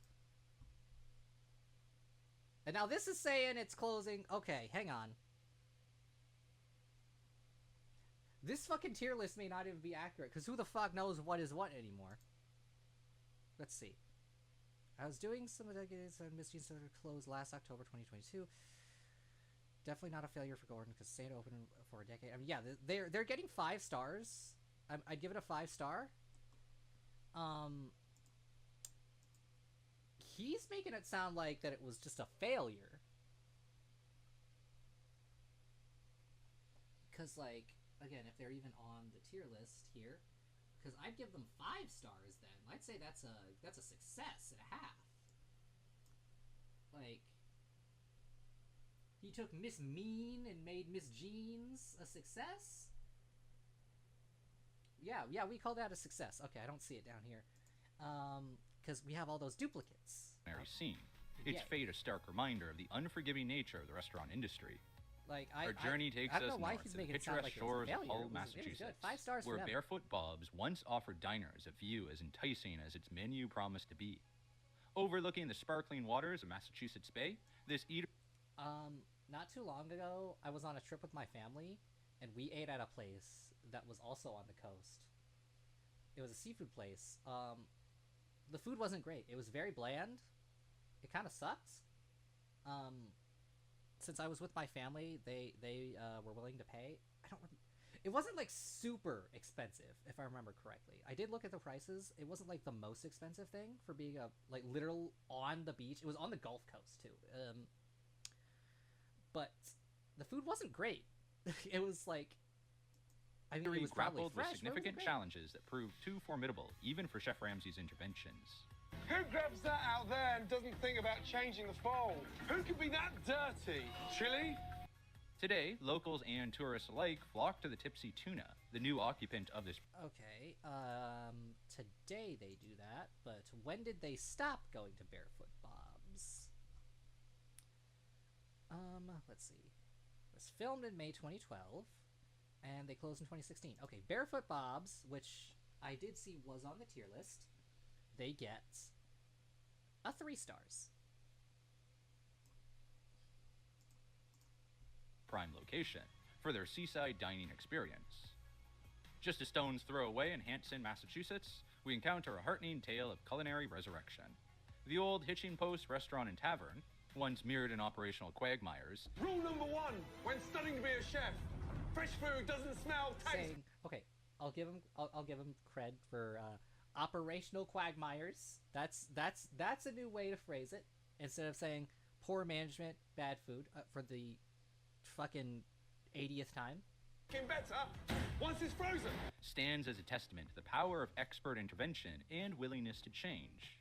And now this is saying it's closing... Okay, hang on. This fucking tier list may not even be accurate, because who the fuck knows what is what anymore? Let's see. I was doing some of the and Miss Jeans closed last October 2022. Definitely not a failure for Gordon because stayed open for a decade. I mean, yeah, they're getting 5 stars. I'd give it a 5-star. He's making it sound like that it was just a failure. Because, like, again, if they're even on the tier list here, because I'd give them 5 stars then. I'd say that's a success and a half. Like, he took Miss Mean and made Miss Jeans a success? Yeah, we call that a success. Okay, I don't see it down here. Because we have all those duplicates. Scene. Its fate a stark reminder of the unforgiving nature of the restaurant industry. Like, Our journey takes I don't us know why north he's to the making it sound picturesque like it was a shores of failure. Hull, It was Massachusetts, good. 5 stars for where them. Barefoot Bob's once offered diners a view as enticing as its menu promised to be. Overlooking the sparkling waters of Massachusetts Bay, this eater... Not too long ago, I was on a trip with my family, and we ate at a place that was also on the coast. It was a seafood place. The food wasn't great. It was very bland. It kind of sucked. Since I was with my family, they were willing to pay. It wasn't like super expensive, if I remember correctly. I did look at the prices. It wasn't like the most expensive thing for being a like literal on the beach. It was on the Gulf Coast too. But the food wasn't great. It was like, I mean, it was probably grappled fresh, with significant but it wasn't great. challenges that proved too formidable, even for Chef Ramsay's interventions. Who grabs that out there and doesn't think about changing the fold? Who could be that dirty? Chili? Today, locals and tourists alike flock to the Tipsy Tuna, the new occupant of this... Okay, today they do that, but when did they stop going to Barefoot Bob's? Let's see. It was filmed in May 2012, and they closed in 2016. Okay, Barefoot Bob's, which I did see was on the tier list, they get a 3 stars. prime location for their seaside dining experience. Just a stone's throw away in Hanson, Massachusetts, we encounter a heartening tale of culinary resurrection. The old Hitching Post restaurant and tavern, once mirrored in operational quagmires. Rule number 1 when studying to be a chef: fresh food doesn't smell, taste. Saying, okay, I'll give him cred for operational quagmires. That's a new way to phrase it. Instead of saying poor management, bad food for the fucking 80th time. Getting better once it's frozen. Stands as a testament to the power of expert intervention and willingness to change.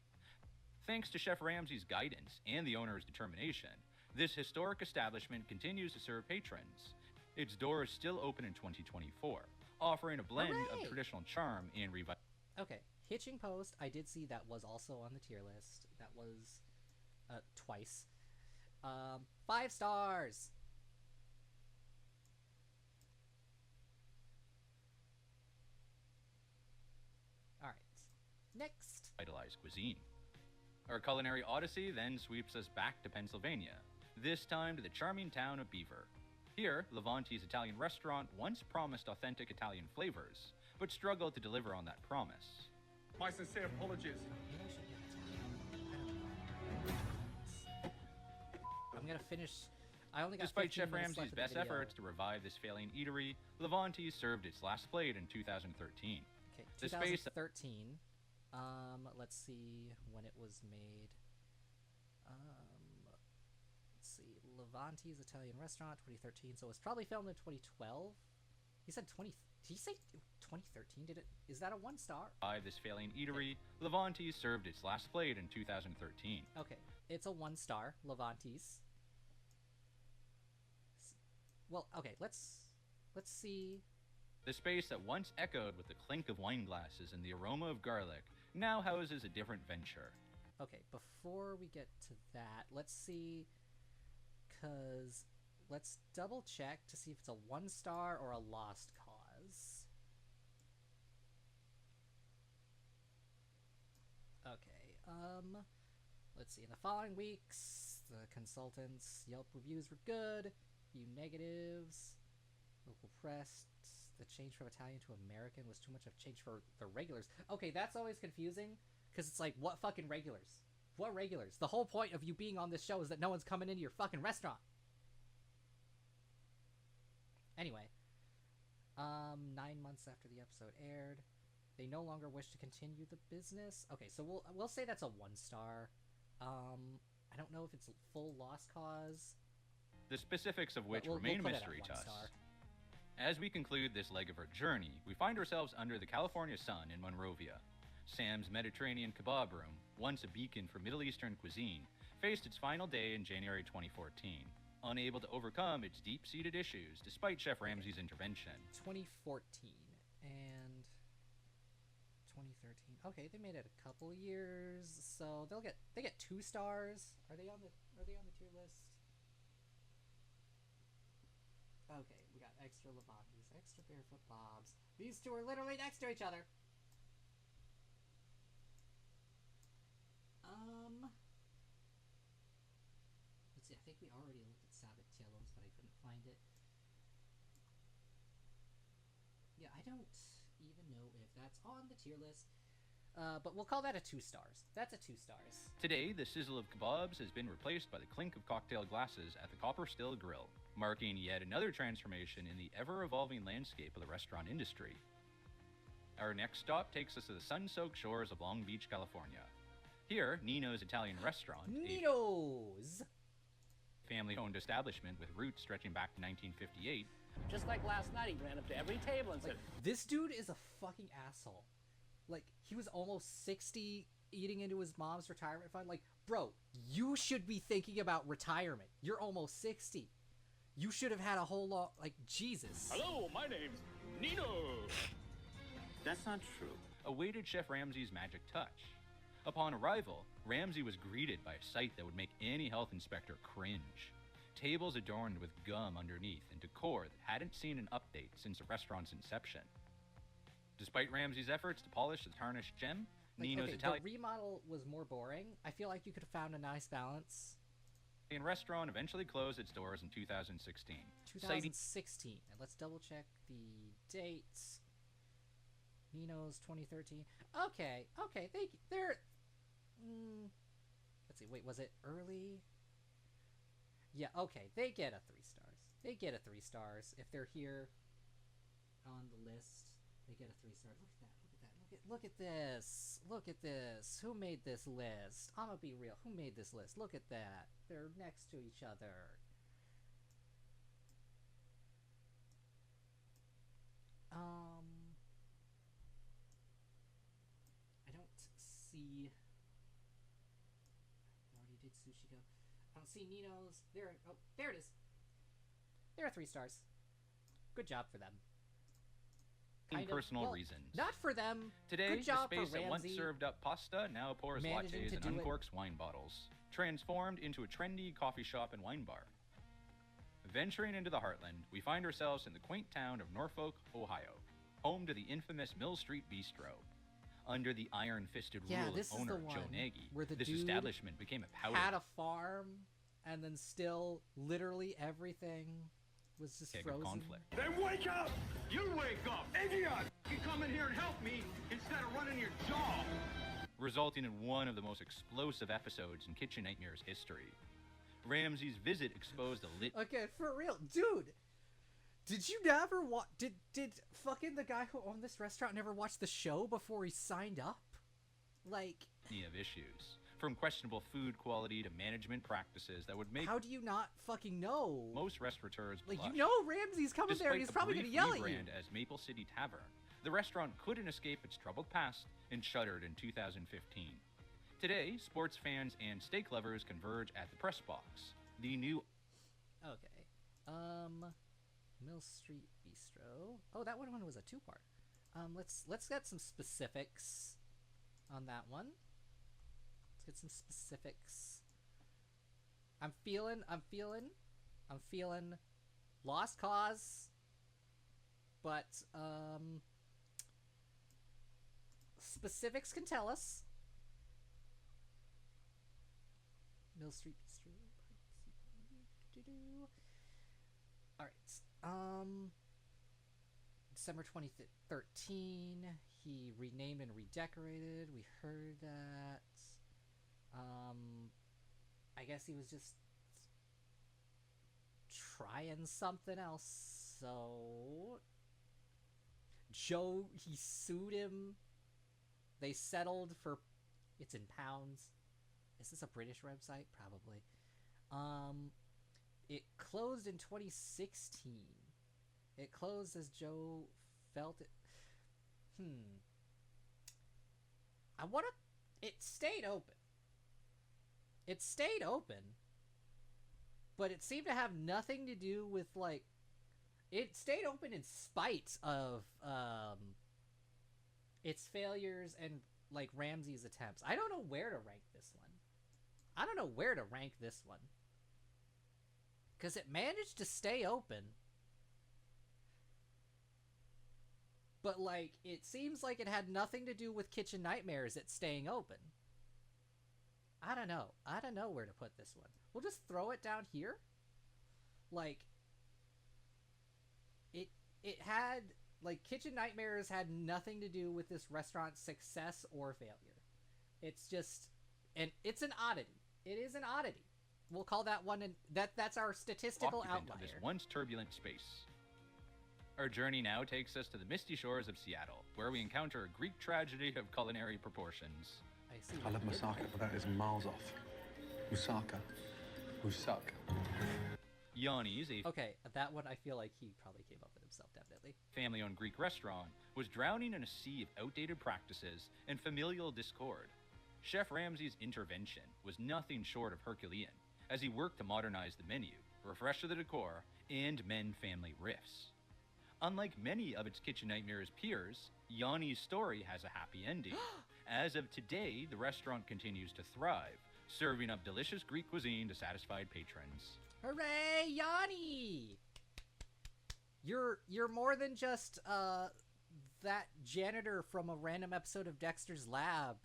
Thanks to Chef Ramsay's guidance and the owner's determination, this historic establishment continues to serve patrons. Its doors still open in 2024, offering a blend Hooray! of traditional charm and revival. Okay, Hitching Post, I did see that was also on the tier list. That was twice. 5 stars! Alright, next. Vitalized cuisine. Our culinary odyssey then sweeps us back to Pennsylvania, this time to the charming town of Beaver. Here, Levante's Italian restaurant once promised authentic Italian flavors, but struggled to deliver on that promise. My sincere apologies. I'm gonna finish. I only got Despite 15 Chef minutes Ramsay's left of the best video. efforts to revive this failing eatery, Levante served its last plate in 2013. Okay, The space 2013. Let's see when it was made. Let's see, Levante's Italian Restaurant, 2013. So it was probably filmed in 2012. He said 20. Did he say 2013? Did it? Is that a 1 star? By this failing eatery, Levante served its last plate in 2013. Okay, it's a 1 star, Levante's. Well, okay, let's see. The space that once echoed with the clink of wine glasses and the aroma of garlic now houses a different venture. Okay, before we get to that, let's see, cause let's double check to see if it's a 1 star or a lost cause. Okay, let's see. In the following weeks, the consultants' Yelp reviews were good. Few negatives. Local press. The change from Italian to American was too much of a change for the regulars. Okay, that's always confusing, because it's like, what fucking regulars? What regulars? The whole point of you being on this show is that no one's coming into your fucking restaurant. Anyway, 9 months after the episode aired, they no longer wish to continue the business. Okay, so we'll say that's a 1 star. I don't know if it's a full lost cause. The specifics of which remain a mystery to us. As we conclude this leg of our journey, we find ourselves under the California sun in Monrovia. Sam's Mediterranean Kebab Room, once a beacon for Middle Eastern cuisine, faced its final day in January 2014, unable to overcome its deep-seated issues despite Chef Ramsay's intervention. 2014 and 2013. Okay, they made it a couple years, so they get 2 stars. Are they on the tier list? Okay, we got extra Levante's, extra Barefoot Bob's. These two are literally next to each other. Let's see, I think we already looked at Sabatiello's, but I couldn't find it. Yeah, I don't even know if that's on the tier list. But we'll call that a 2 stars. That's a 2 stars. Today, the sizzle of kebabs has been replaced by the clink of cocktail glasses at the Copper Still Grill, marking yet another transformation in the ever-evolving landscape of the restaurant industry. Our next stop takes us to the sun-soaked shores of Long Beach, California. Here, Nino's Italian Restaurant, Nino's! a family-owned establishment with roots stretching back to 1958. Just like last night, he ran up to every table and said, "This dude is a fucking asshole." Like, he was almost 60, eating into his mom's retirement fund. Like, bro, you should be thinking about retirement. You're almost 60. You should have had a whole lot, like, Jesus. Hello, my name's Nino. That's not true. Awaited Chef Ramsay's magic touch. Upon arrival, Ramsay was greeted by a sight that would make any health inspector cringe. Tables adorned with gum underneath and decor that hadn't seen an update since the restaurant's inception. Despite Ramsay's efforts to polish the tarnished gem, Nino's Italian the remodel was more boring. I feel like you could have found a nice balance. Restaurant eventually closed its doors in 2016. 2016. And let's double check the dates. Nino's 2013. Okay, they're... let's see, wait, was it early? Yeah, okay, they get a 3 stars. They get a 3 stars. If they're here on the list, they get a 3 star. Look at this. Look at this. Who made this list? I'm gonna be real. Who made this list? Look at that. They're next to each other. I don't see... I already did Sushi Go. I don't see Nino's. There. Oh, there it is. There are 3 stars. Good job for them. Personal reasons. Not for them. Today, Good job the space for that once Ramsay. served up pasta now pours lattes and uncorks wine bottles, transformed into a trendy coffee shop and wine bar. Venturing into the heartland, we find ourselves in the quaint town of Norfolk, Ohio, home to the infamous Mill Street Bistro. Under the iron-fisted Yeah, rule this of is the owner Joe one Nagy, where the this dude establishment became a powder had a farm, and then still literally everything was just keg of frozen. conflict. Then wake up! You wake up! Idiot! You come in here and help me instead of running your job! Resulting in one of the most explosive episodes in Kitchen Nightmares history. Ramsay's visit exposed a lit... Okay, for real. Dude! Did you never watch... Did fucking the guy who owned this restaurant never watch the show before he signed up? Like... of issues. From questionable food quality to management practices that would make... How do you not fucking know? Most restaurateurs Like, blush. you know Ramsay's coming there and he's probably gonna yell at you. Brand as Maple City Tavern, the restaurant couldn't escape its troubled past and shuttered in 2015. Today, sports fans and steak lovers converge at the Press Box, the new... Okay. Mill Street Bistro. Oh, that one was a two-part. Let's get some specifics on that one. Let's get some specifics. I'm feeling Lost Cause, but specifics can tell us. Mill Street Bistro. All right. December 2013, he renamed and redecorated. We heard that. I guess he was just trying something else. So Joe, he sued him. They settled for, it's in pounds. Is this a British website? Probably. It closed in 2016. It closed as Joe felt it. It stayed open. It stayed open. But it seemed to have nothing to do with, like... It stayed open in spite of, its failures and, like, Ramsay's attempts. I don't know where to rank this one. Because it managed to stay open. But, like, it seems like it had nothing to do with Kitchen Nightmares it staying open. I don't know. I don't know where to put this one. We'll just throw it down here. Like, it had, like, Kitchen Nightmares had nothing to do with this restaurant's success or failure. It's just, and it's an oddity. It is an oddity. We'll call that one, that's our statistical occupant outlier. Of this once turbulent space. Our journey now takes us to the misty shores of Seattle, where we encounter a Greek tragedy of culinary proportions. I love moussaka, but that is miles off. Moussaka. Moussaka. Yanni's, Okay, that one I feel like he probably came up with himself, definitely. family-owned Greek restaurant, was drowning in a sea of outdated practices and familial discord. Chef Ramsay's intervention was nothing short of Herculean, as he worked to modernize the menu, refresh the decor, and mend family rifts. Unlike many of its Kitchen Nightmares peers, Yanni's story has a happy ending. As of today, the restaurant continues to thrive, serving up delicious Greek cuisine to satisfied patrons. Hooray, Yanni! You're more than just that janitor from a random episode of Dexter's Lab.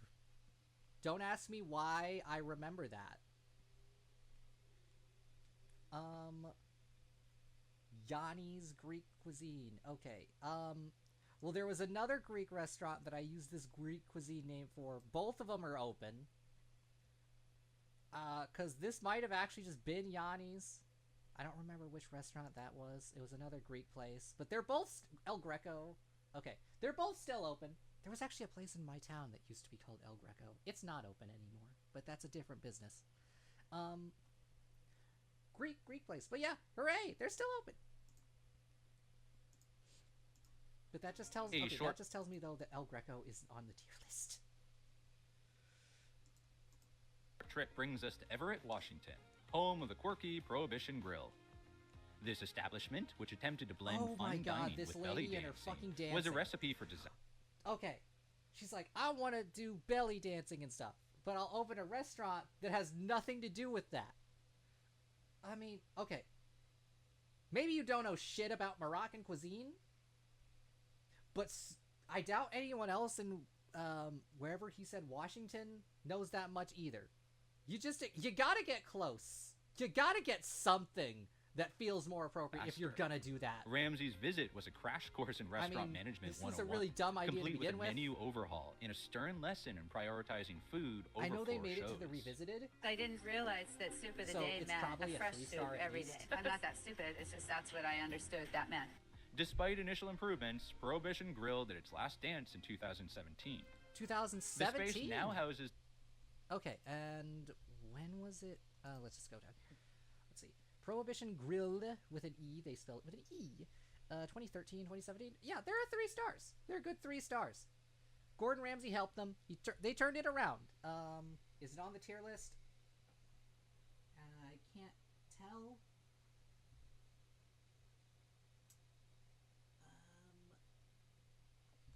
Don't ask me why I remember that. Yanni's Greek cuisine. Okay. Well, there was another Greek restaurant that I used this Greek cuisine name for. Both of them are open. Because this might have actually just been Yanni's. I don't remember which restaurant that was. It was another Greek place. But they're both El Greco. Okay. They're both still open. There was actually a place in my town that used to be called El Greco. It's not open anymore. But that's a different business. Greek place. But yeah, hooray! They're still open. But that just tells that just tells me though that El Greco is on the tier list. Our trip brings us to Everett, Washington, home of the quirky Prohibition Grill. This establishment, which attempted to blend fine dining with belly dancing, was a recipe for disaster. Okay, she's like, I want to do belly dancing and stuff, but I'll open a restaurant that has nothing to do with that. I mean, okay, maybe you don't know shit about Moroccan cuisine, but I doubt anyone else in wherever he said Washington knows that much either. You gotta get close. You gotta get something that feels more appropriate if you're gonna do that. Ramsey's visit was a crash course in restaurant management 101. This is a really dumb idea complete to begin with a menu overhaul and a stern lesson in prioritizing food over I know they made shows. it to the Revisited. I didn't realize that soup of the So day it's meant probably a a fresh 3-star soup at every least. day. I'm not that stupid. It's just that's what I understood that meant. Despite initial improvements, Prohibition grilled at its last dance in 2017. 2017? The space now houses... Okay, and when was it? Let's just go down here. Let's see. Prohibition grilled with an E. They spell it with an E. 2013, 2017. Yeah, there are 3 stars. They're a good 3 stars. Gordon Ramsay helped them. They turned it around. Is it on the tier list? I can't tell.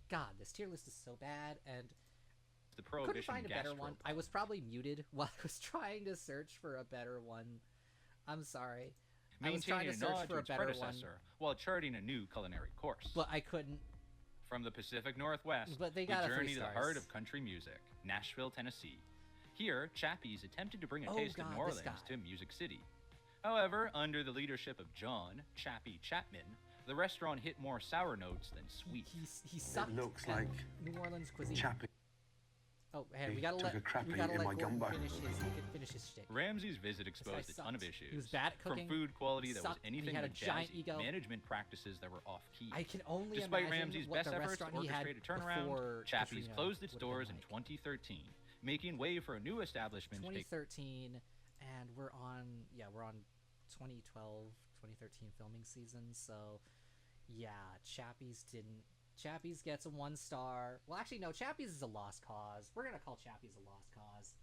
God, this tier list is so bad, and the Prohibition couldn't find a better one. I was probably muted while I was trying to search for a better one. I'm sorry. I was trying to search for a better one, while charting a new culinary course. but I couldn't. From the Pacific Northwest, But they we got a 3 journey to the stars. heart of country music, Nashville, Tennessee. Here, Chappie's attempted to bring a Oh, taste God, of New this Orleans guy. to Music City. However, under the leadership of John Chappie Chapman, the restaurant hit more sour notes than sweet. He sucked looks at like New Orleans cuisine. Chappie. Oh, hey, we He gotta took a let crappie we gotta in let my Gordon gumbo. finish his shtick. Ramsey's visit guy exposed a ton of sucked. issues. He was bad at cooking, From food quality that was sucked, and he anything had but a giant jazzy, ego. management practices that were off-key. I can only Despite imagine Ramsey's what best the efforts to restaurant he had orchestrate a turnaround, before Chappie's Katrina closed its would've been doors in like 2013, making way for a new establishment to take 2013, and we're on 2012, 2013 filming season. So, yeah, Chappie's gets a 1 star. Well, actually, no, Chappie's is a lost cause. We're gonna call Chappie's a lost cause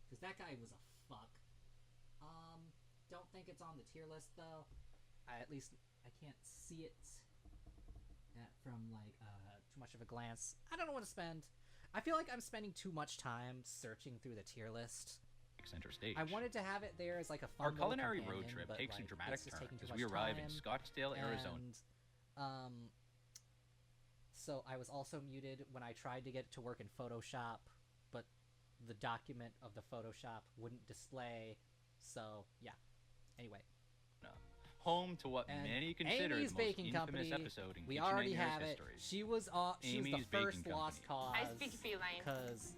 because that guy was a fuck. Don't think it's on the tier list though. At least I can't see it from like too much of a glance. I don't know what to spend. I feel like I'm spending too much time searching through the tier list. center stage. I wanted to have it there as like a fun Our little culinary road companion, trip but, takes like, a dramatic it's just turn taking too as we much arrive in time, Scottsdale, Arizona. And, so I was also muted when I tried to get it to work in Photoshop, but the document of the Photoshop wouldn't display. So yeah. Anyway. Home to what And many consider Amy's the most Baking infamous Company, episode in we Kitchen already Nightmares have it. history. She was Amy's the first Baking lost cause. I speak feline. Because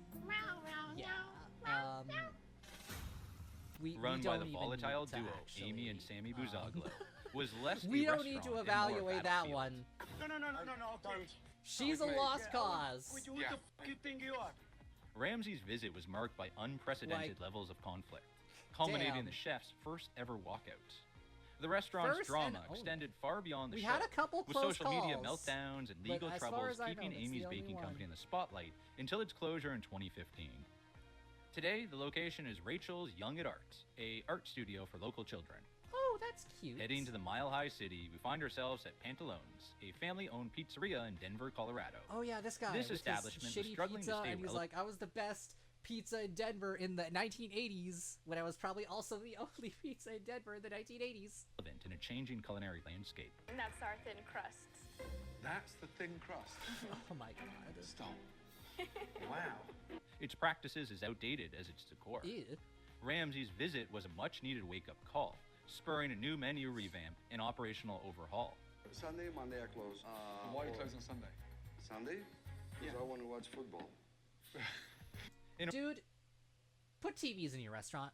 we Run don't by the even volatile need to duo actually, Amy and Sammy Buzaglo, was less we a don't need to restaurant and more evaluate that battlefield. one. No, don't. She's a lost cause. What the fuck you think you are? Ramsey's visit was marked by unprecedented levels of conflict, culminating in Damn. the chef's first ever walkout. The restaurant's First drama and only. extended far beyond the We show, had a couple with close social media calls, meltdowns and but legal as far troubles as I know, keeping that's the Amy's only Baking one. Company in the spotlight until its closure in 2015. Today, the location is Rachel's Young at Art, a art studio for local children. Oh, that's cute. Heading to the Mile High City, we find ourselves at Pantalones, a family-owned pizzeria in Denver, Colorado. Oh yeah, this guy. This with his establishment was shitty struggling pizza, to stay and he's like, I was the best pizza in Denver in the 1980s, when I was probably also the only pizza in Denver in the 1980s. relevant in a changing culinary landscape. And that's our thin crust. That's the thin crust. Oh my god. Stop. Wow. Its practices as outdated as its decor. Ew. Ramsey's visit was a much-needed wake-up call, spurring a new menu revamp and operational overhaul. Sunday, Monday I close. Why are you closed on Sunday? Sunday? Because I want to watch football. Dude, put TVs in your restaurant.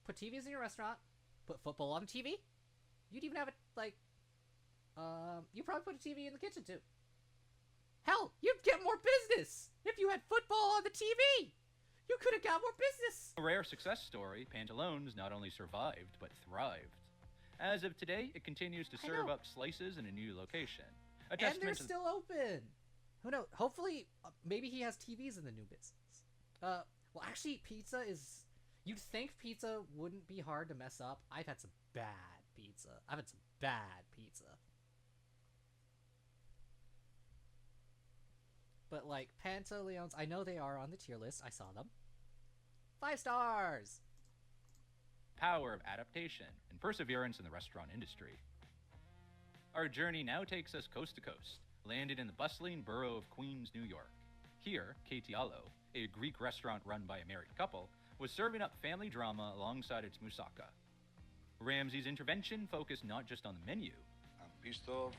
Put TVs in your restaurant. Put football on the TV. You'd even have it, like, you probably put a TV in the kitchen, too. Hell, you'd get more business if you had football on the TV. You could have got more business. A rare success story, Pantalones not only survived, but thrived. As of today, it continues to serve up slices in a new location. A And they're testament to still open. Who knows? Hopefully, maybe he has TVs in the new business. Well, actually, pizza is... You'd think pizza wouldn't be hard to mess up. I've had some bad pizza. I've had some bad pizza. But, like, Pantaleones, I know they are on the tier list. I saw them. 5 stars! power of adaptation and perseverance in the restaurant industry. Our journey now takes us coast to coast, landed in the bustling borough of Queens, New York. Here, Ketialo, a Greek restaurant run by a married couple, was serving up family drama alongside its moussaka. Ramsey's intervention focused not just on the menu. I'm pissed off,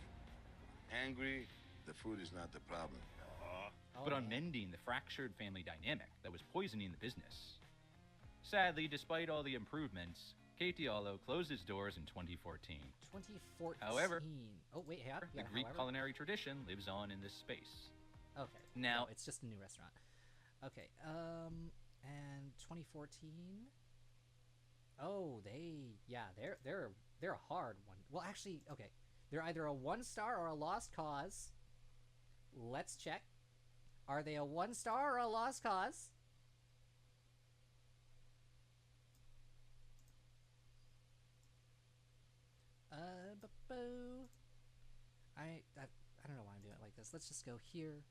angry. The food is not the problem. But on mending the fractured family dynamic that was poisoning the business. Sadly, despite all the improvements, Ketialo closed its doors in 2014. 2014. However, oh wait, yeah, the Greek culinary tradition lives on in this space. Okay. Now, no, it's just a new restaurant. Okay. And 2014. Oh, they're a hard one. Well, actually, okay. They're either a 1-star or a lost cause. Let's check. Are they a 1-star or a lost cause? I don't know why I'm doing it like this. Let's just go here.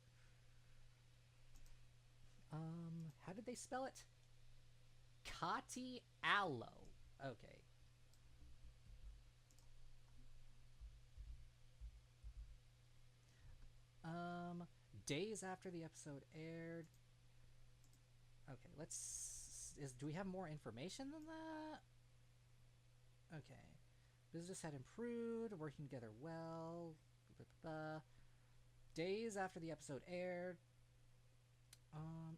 How did they spell it? Ketialo. Okay. Days after the episode aired. Okay, do we have more information than that? Okay. Business had improved, working together well. Days after the episode aired.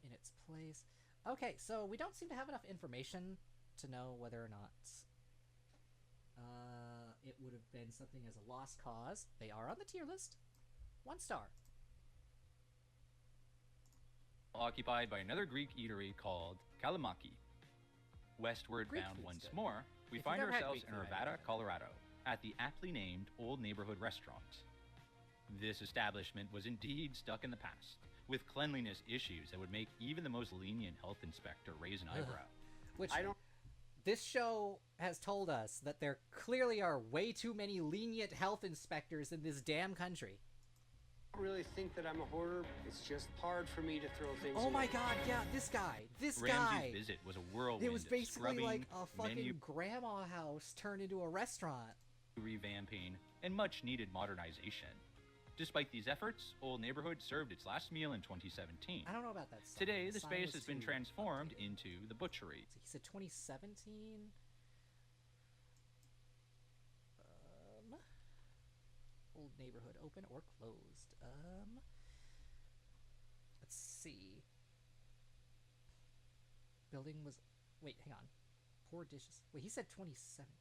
In its place. Okay, so we don't seem to have enough information to know whether or not it would have been something as a lost cause. They are on the tier list. 1-star. Occupied by another Greek eatery called Kalamaki. Westward Greek bound food's once good. more, we If find you've never had ourselves Greek in food, I Arvada, recommend it. Colorado, at the aptly named Old Neighborhood Restaurant. This establishment was indeed stuck in the past, with cleanliness issues that would make even the most lenient health inspector raise an eyebrow. Which this show has told us that there clearly are way too many lenient health inspectors in this damn country. I don't really think that I'm a hoarder. It's just hard for me to throw things Oh my away. god, yeah, this guy. Ramsey's visit was a whirlwind It was of basically like scrubbing, a fucking menu grandma house turned into a restaurant. revamping, and much needed modernization. Despite these efforts, Old Neighborhood served its last meal in 2017. I don't know about that song. Today, the song space was has been too transformed updated. into the butchery. So he said 2017. Old Neighborhood open or closed. Let's see. Building was. Wait, hang on. Poor dishes. Wait, he said 2017.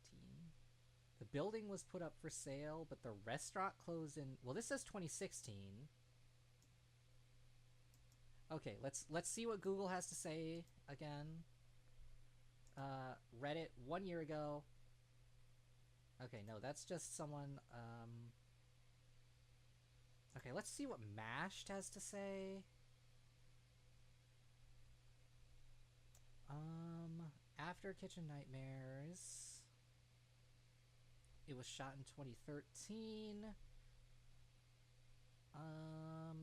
The building was put up for sale, but the restaurant closed in. Well, this says 2016. Okay, let's see what Google has to say again. Reddit 1 year ago. Okay, no, that's just someone. Okay, let's see what Mashed has to say. After Kitchen Nightmares. It was shot in 2013.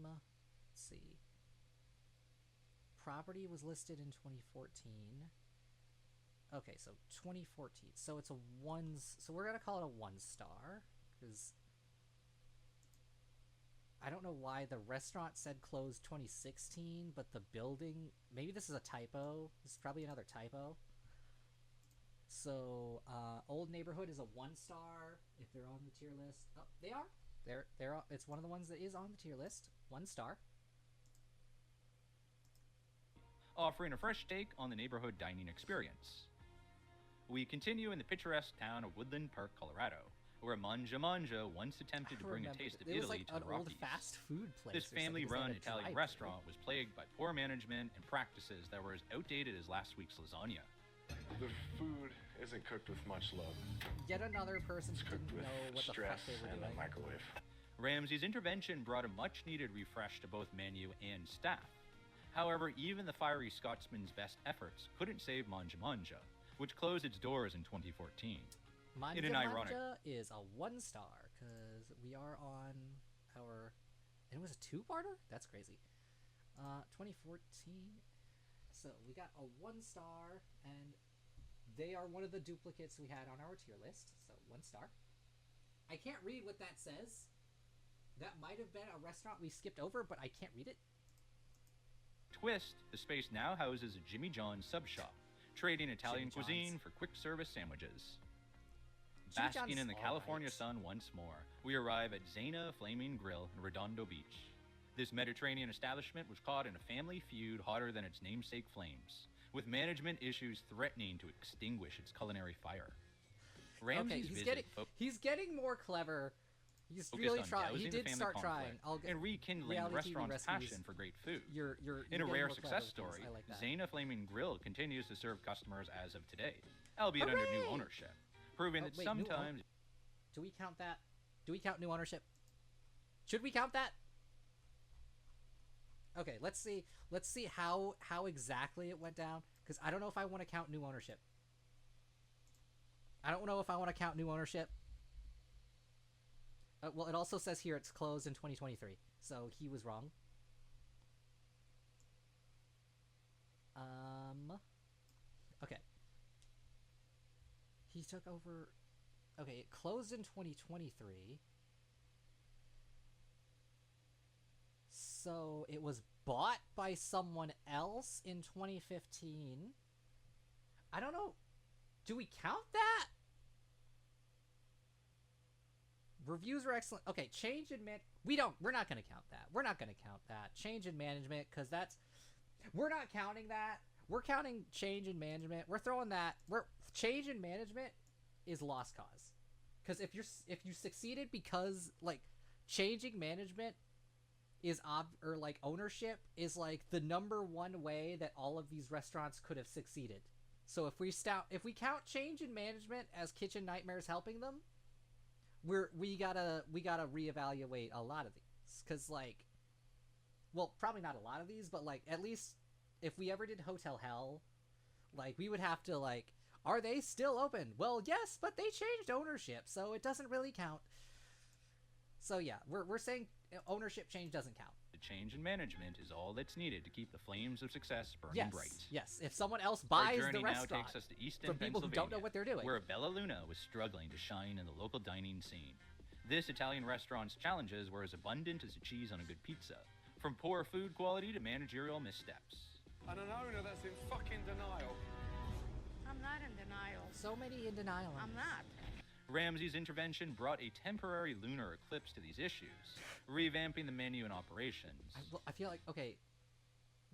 Let's see. Property was listed in 2014. Okay, so 2014. So it's a so we're gonna call it a 1-star because I don't know why the restaurant said closed 2016, but the building, maybe this is a typo. This is probably another typo. So, Old Neighborhood is a 1-star if they're on the tier list. Oh, they are. They're it's one of the ones that is on the tier list. 1-star. Offering a fresh take on the neighborhood dining experience. We continue in the picturesque town of Woodland Park, Colorado, where Manja Manja once attempted to bring a taste of it was Italy like to an the old Rockies. fast food place. This or something. family-run It's like a Italian drive-thru. restaurant was plagued by poor management and practices that were as outdated as last week's lasagna. The food isn't cooked with much love. Yet another person It's didn't cooked with know what the fuck stress they were and doing. a microwave. Ramsey's intervention brought a much-needed refresh to both menu and staff. However, even the fiery Scotsman's best efforts couldn't save Manja Manja, which closed its doors in 2014. Manja in an ironic Manja is a 1-star because we are on our, and it was a 2-parter. That's crazy. 2014. So we got a 1-star, and they are one of the duplicates we had on our tier list. So 1-star. I can't read what that says. That might have been a restaurant we skipped over, but I can't read it. twist, the space now houses a Jimmy John's sub shop, trading Italian cuisine for quick service sandwiches. Jimmy Basking John's in the all California right. sun once more, we arrive at Zena Flaming Grill in Redondo Beach. This Mediterranean establishment was caught in a family feud hotter than its namesake flames, with management issues threatening to extinguish its culinary fire. Ramsey's Okay, he's getting more clever. He's focused really on trying. dousing He the did family start conflict trying. I'll get and rekindling the reality TV restaurant's recipes. passion for great food. You're In a getting rare more clever success with story, these. I like that. Zena Flaming Grill continues to serve customers as of today, albeit under new Hooray! ownership, proving Oh, that wait, new sometimes... Do we count that? Do we count new ownership? Should we count that? Okay, let's see. Let's see how exactly it went down, because I don't know if I want to count new ownership. I don't know if I want to count new ownership. Well, it also says here it's closed in 2023, so he was wrong. Okay. He took over... Okay, it closed in 2023. So it was bought by someone else in 2015. I don't know. Do we count that? Reviews were excellent. Okay, change in we're not going to count that. We're not going to count that. Change in management, because we're not counting that. We're counting change in management. We're throwing that. Change in management is lost cause. Because if you succeeded because, like, changing management is ownership is like the number one way that all of these restaurants could have succeeded. So if we count change in management as Kitchen Nightmares helping them, we gotta reevaluate a lot of these, because, like, well, probably not a lot of these, but, like, at least if we ever did Hotel Hell, like, we would have to, like, are they still open? Well, yes, but they changed ownership, so it doesn't really count. So yeah, we're saying ownership change doesn't count. The change in management is all that's needed to keep the flames of success burning bright. Yes, if someone else Our buys journey the now restaurant, takes us to Easton, for people who don't know what they're doing. where Bella Luna was struggling to shine in the local dining scene. This Italian restaurant's challenges were as abundant as the cheese on a good pizza, from poor food quality to managerial missteps. And an owner that's in fucking denial. I'm not in denial. So many in denial. I'm not. Ramsey's intervention brought a temporary lunar eclipse to these issues, revamping the menu and operations. I feel like, okay,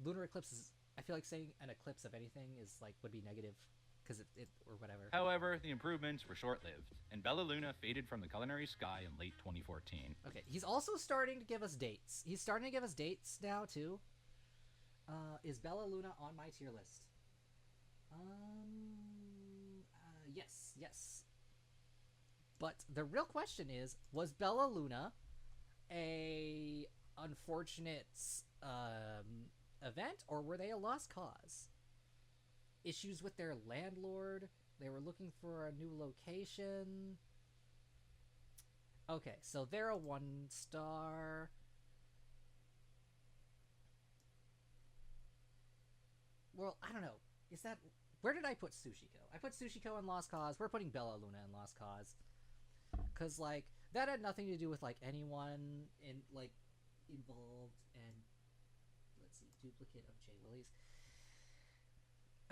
lunar eclipse is, I feel like saying an eclipse of anything is, like, would be negative, because it or whatever. However, the improvements were short-lived, and Bella Luna faded from the culinary sky in late 2014. Okay, he's also starting to give us dates. He's starting to give us dates now, too. Is Bella Luna on my tier list? Yes. But the real question is, was Bella Luna a unfortunate event, or were they a lost cause? Issues with their landlord? They were looking for a new location? Okay, so they're a 1-star. Well, I don't know. Is that... Where did I put Sushiko? I put Sushiko in Lost Cause. We're putting Bella Luna in Lost Cause. Because, like, that had nothing to do with, like, anyone in, like, involved. And, let's see, duplicate of Jay Willie's.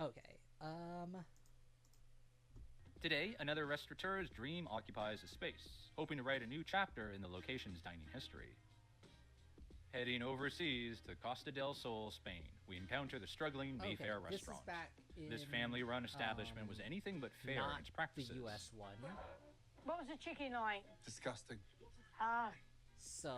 Okay, Today, another restaurateur's dream occupies a space, hoping to write a new chapter in the location's dining history. Heading overseas to Costa del Sol, Spain, we encounter the struggling Mayfair restaurant. This family-run establishment was anything but fair in its practices. The US one. What was the chicken like? Disgusting. So,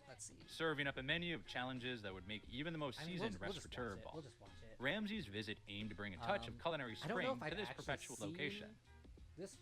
let's see. Serving up a menu of challenges that would make even the most seasoned restaurateur balk. We'll just watch it. Ramsey's visit aimed to bring a touch of culinary spring to this perpetual location.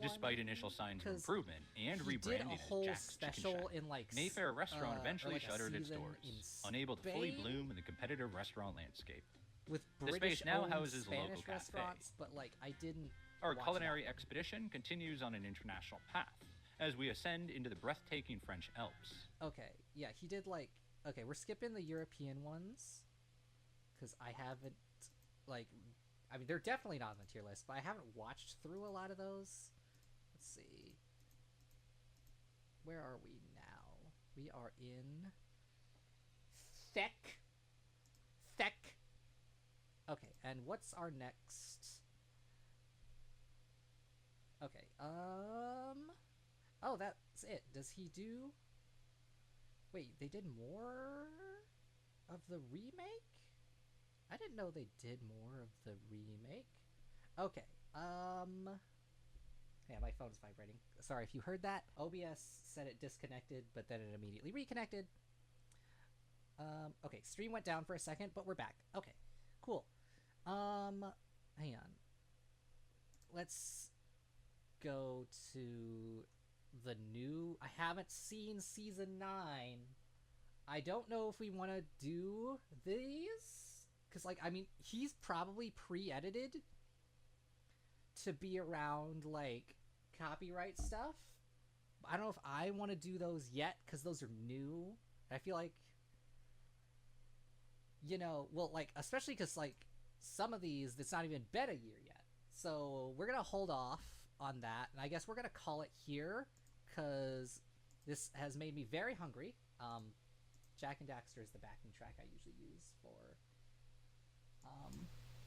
Despite initial signs of improvement and rebranding as Jack's Chicken Shack, Mayfair restaurant eventually shuttered its doors, unable to fully bloom in the competitive restaurant landscape. With the space now houses a local cafe. Restaurants, but, like, I didn't. Our culinary expedition continues on an international path as we ascend into the breathtaking French Alps. Okay, yeah, he did, like... Okay, we're skipping the European ones, because I haven't, like... I mean, they're definitely not on the tier list, but I haven't watched through a lot of those. Let's see. Where are we now? We are in Thek. what's our next? Okay, oh, that's it. Does he do... Wait, they did more of the remake? I didn't know they did more of the remake. Okay, yeah, my phone's vibrating. Sorry if you heard that. OBS said it disconnected, but then it immediately reconnected. Okay, stream went down for a second, but we're back. Okay, cool. Hang on. Let's go to the new... I haven't seen Season 9. I don't know if we want to do these. Because, like, I mean, he's probably pre-edited to be around, like, copyright stuff. I don't know if I want to do those yet, because those are new. I feel like, you know, well, like, especially because, like, some of these, it's not even been a year yet. So we're going to hold off on that, and I guess we're going to call it here, because this has made me very hungry. Jak and Daxter is the backing track I usually use for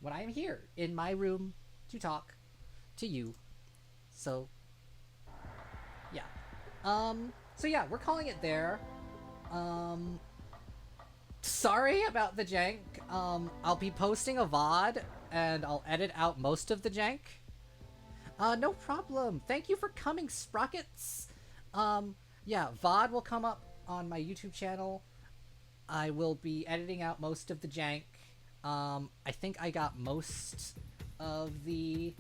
when I am here in my room to talk to you. So yeah. So yeah, we're calling it there. Sorry about the jank. I'll be posting a VOD and I'll edit out most of the jank. No problem. Thank you for coming, Sprockets. Yeah, VOD will come up on my YouTube channel. I will be editing out most of the jank. I think I got most of the...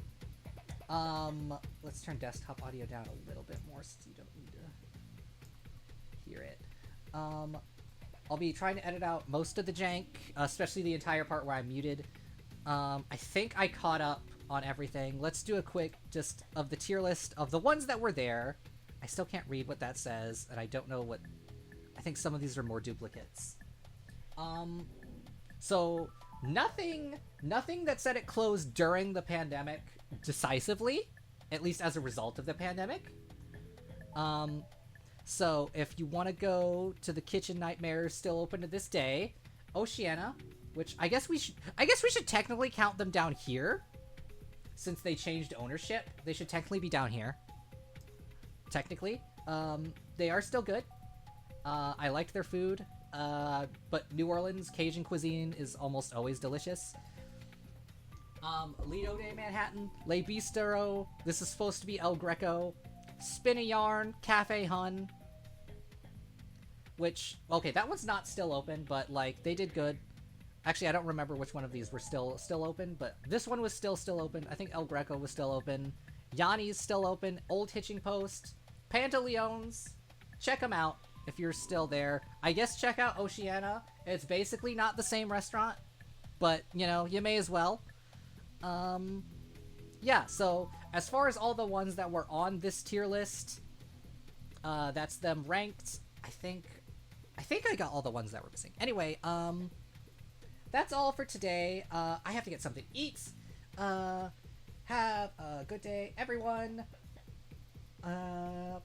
let's turn desktop audio down a little bit more so you don't need to hear it. I'll be trying to edit out most of the jank, especially the entire part where I'm muted. I think I caught up on everything. Let's do a quick just of the tier list of the ones that were there. I still can't read what that says, and I don't know what... I think some of these are more duplicates. So nothing that said it closed during the pandemic decisively, at least as a result of the pandemic. So if you want to go to the Kitchen Nightmares, still open to this day. Oceania, which I guess we should technically count them down here, since they changed ownership. They should technically be down here. Technically, they are still good. I liked their food, but New Orleans Cajun cuisine is almost always delicious. Lido de Manhattan, Le Bistro, this is supposed to be El Greco, Spin a Yarn, Cafe Hun, which, okay, that one's not still open, but, like, they did good. Actually, I don't remember which one of these were still open, but this one was still open. I think El Greco was still open. Yanni's still open. Old Hitching Post. Pantaleones. Check them out if you're still there. I guess check out Oceania. It's basically not the same restaurant, but, you know, you may as well. Yeah, so as far as all the ones that were on this tier list, that's them ranked. I think I got all the ones that were missing. Anyway, that's all for today. I have to get something to eat. Have a good day, everyone. Bye!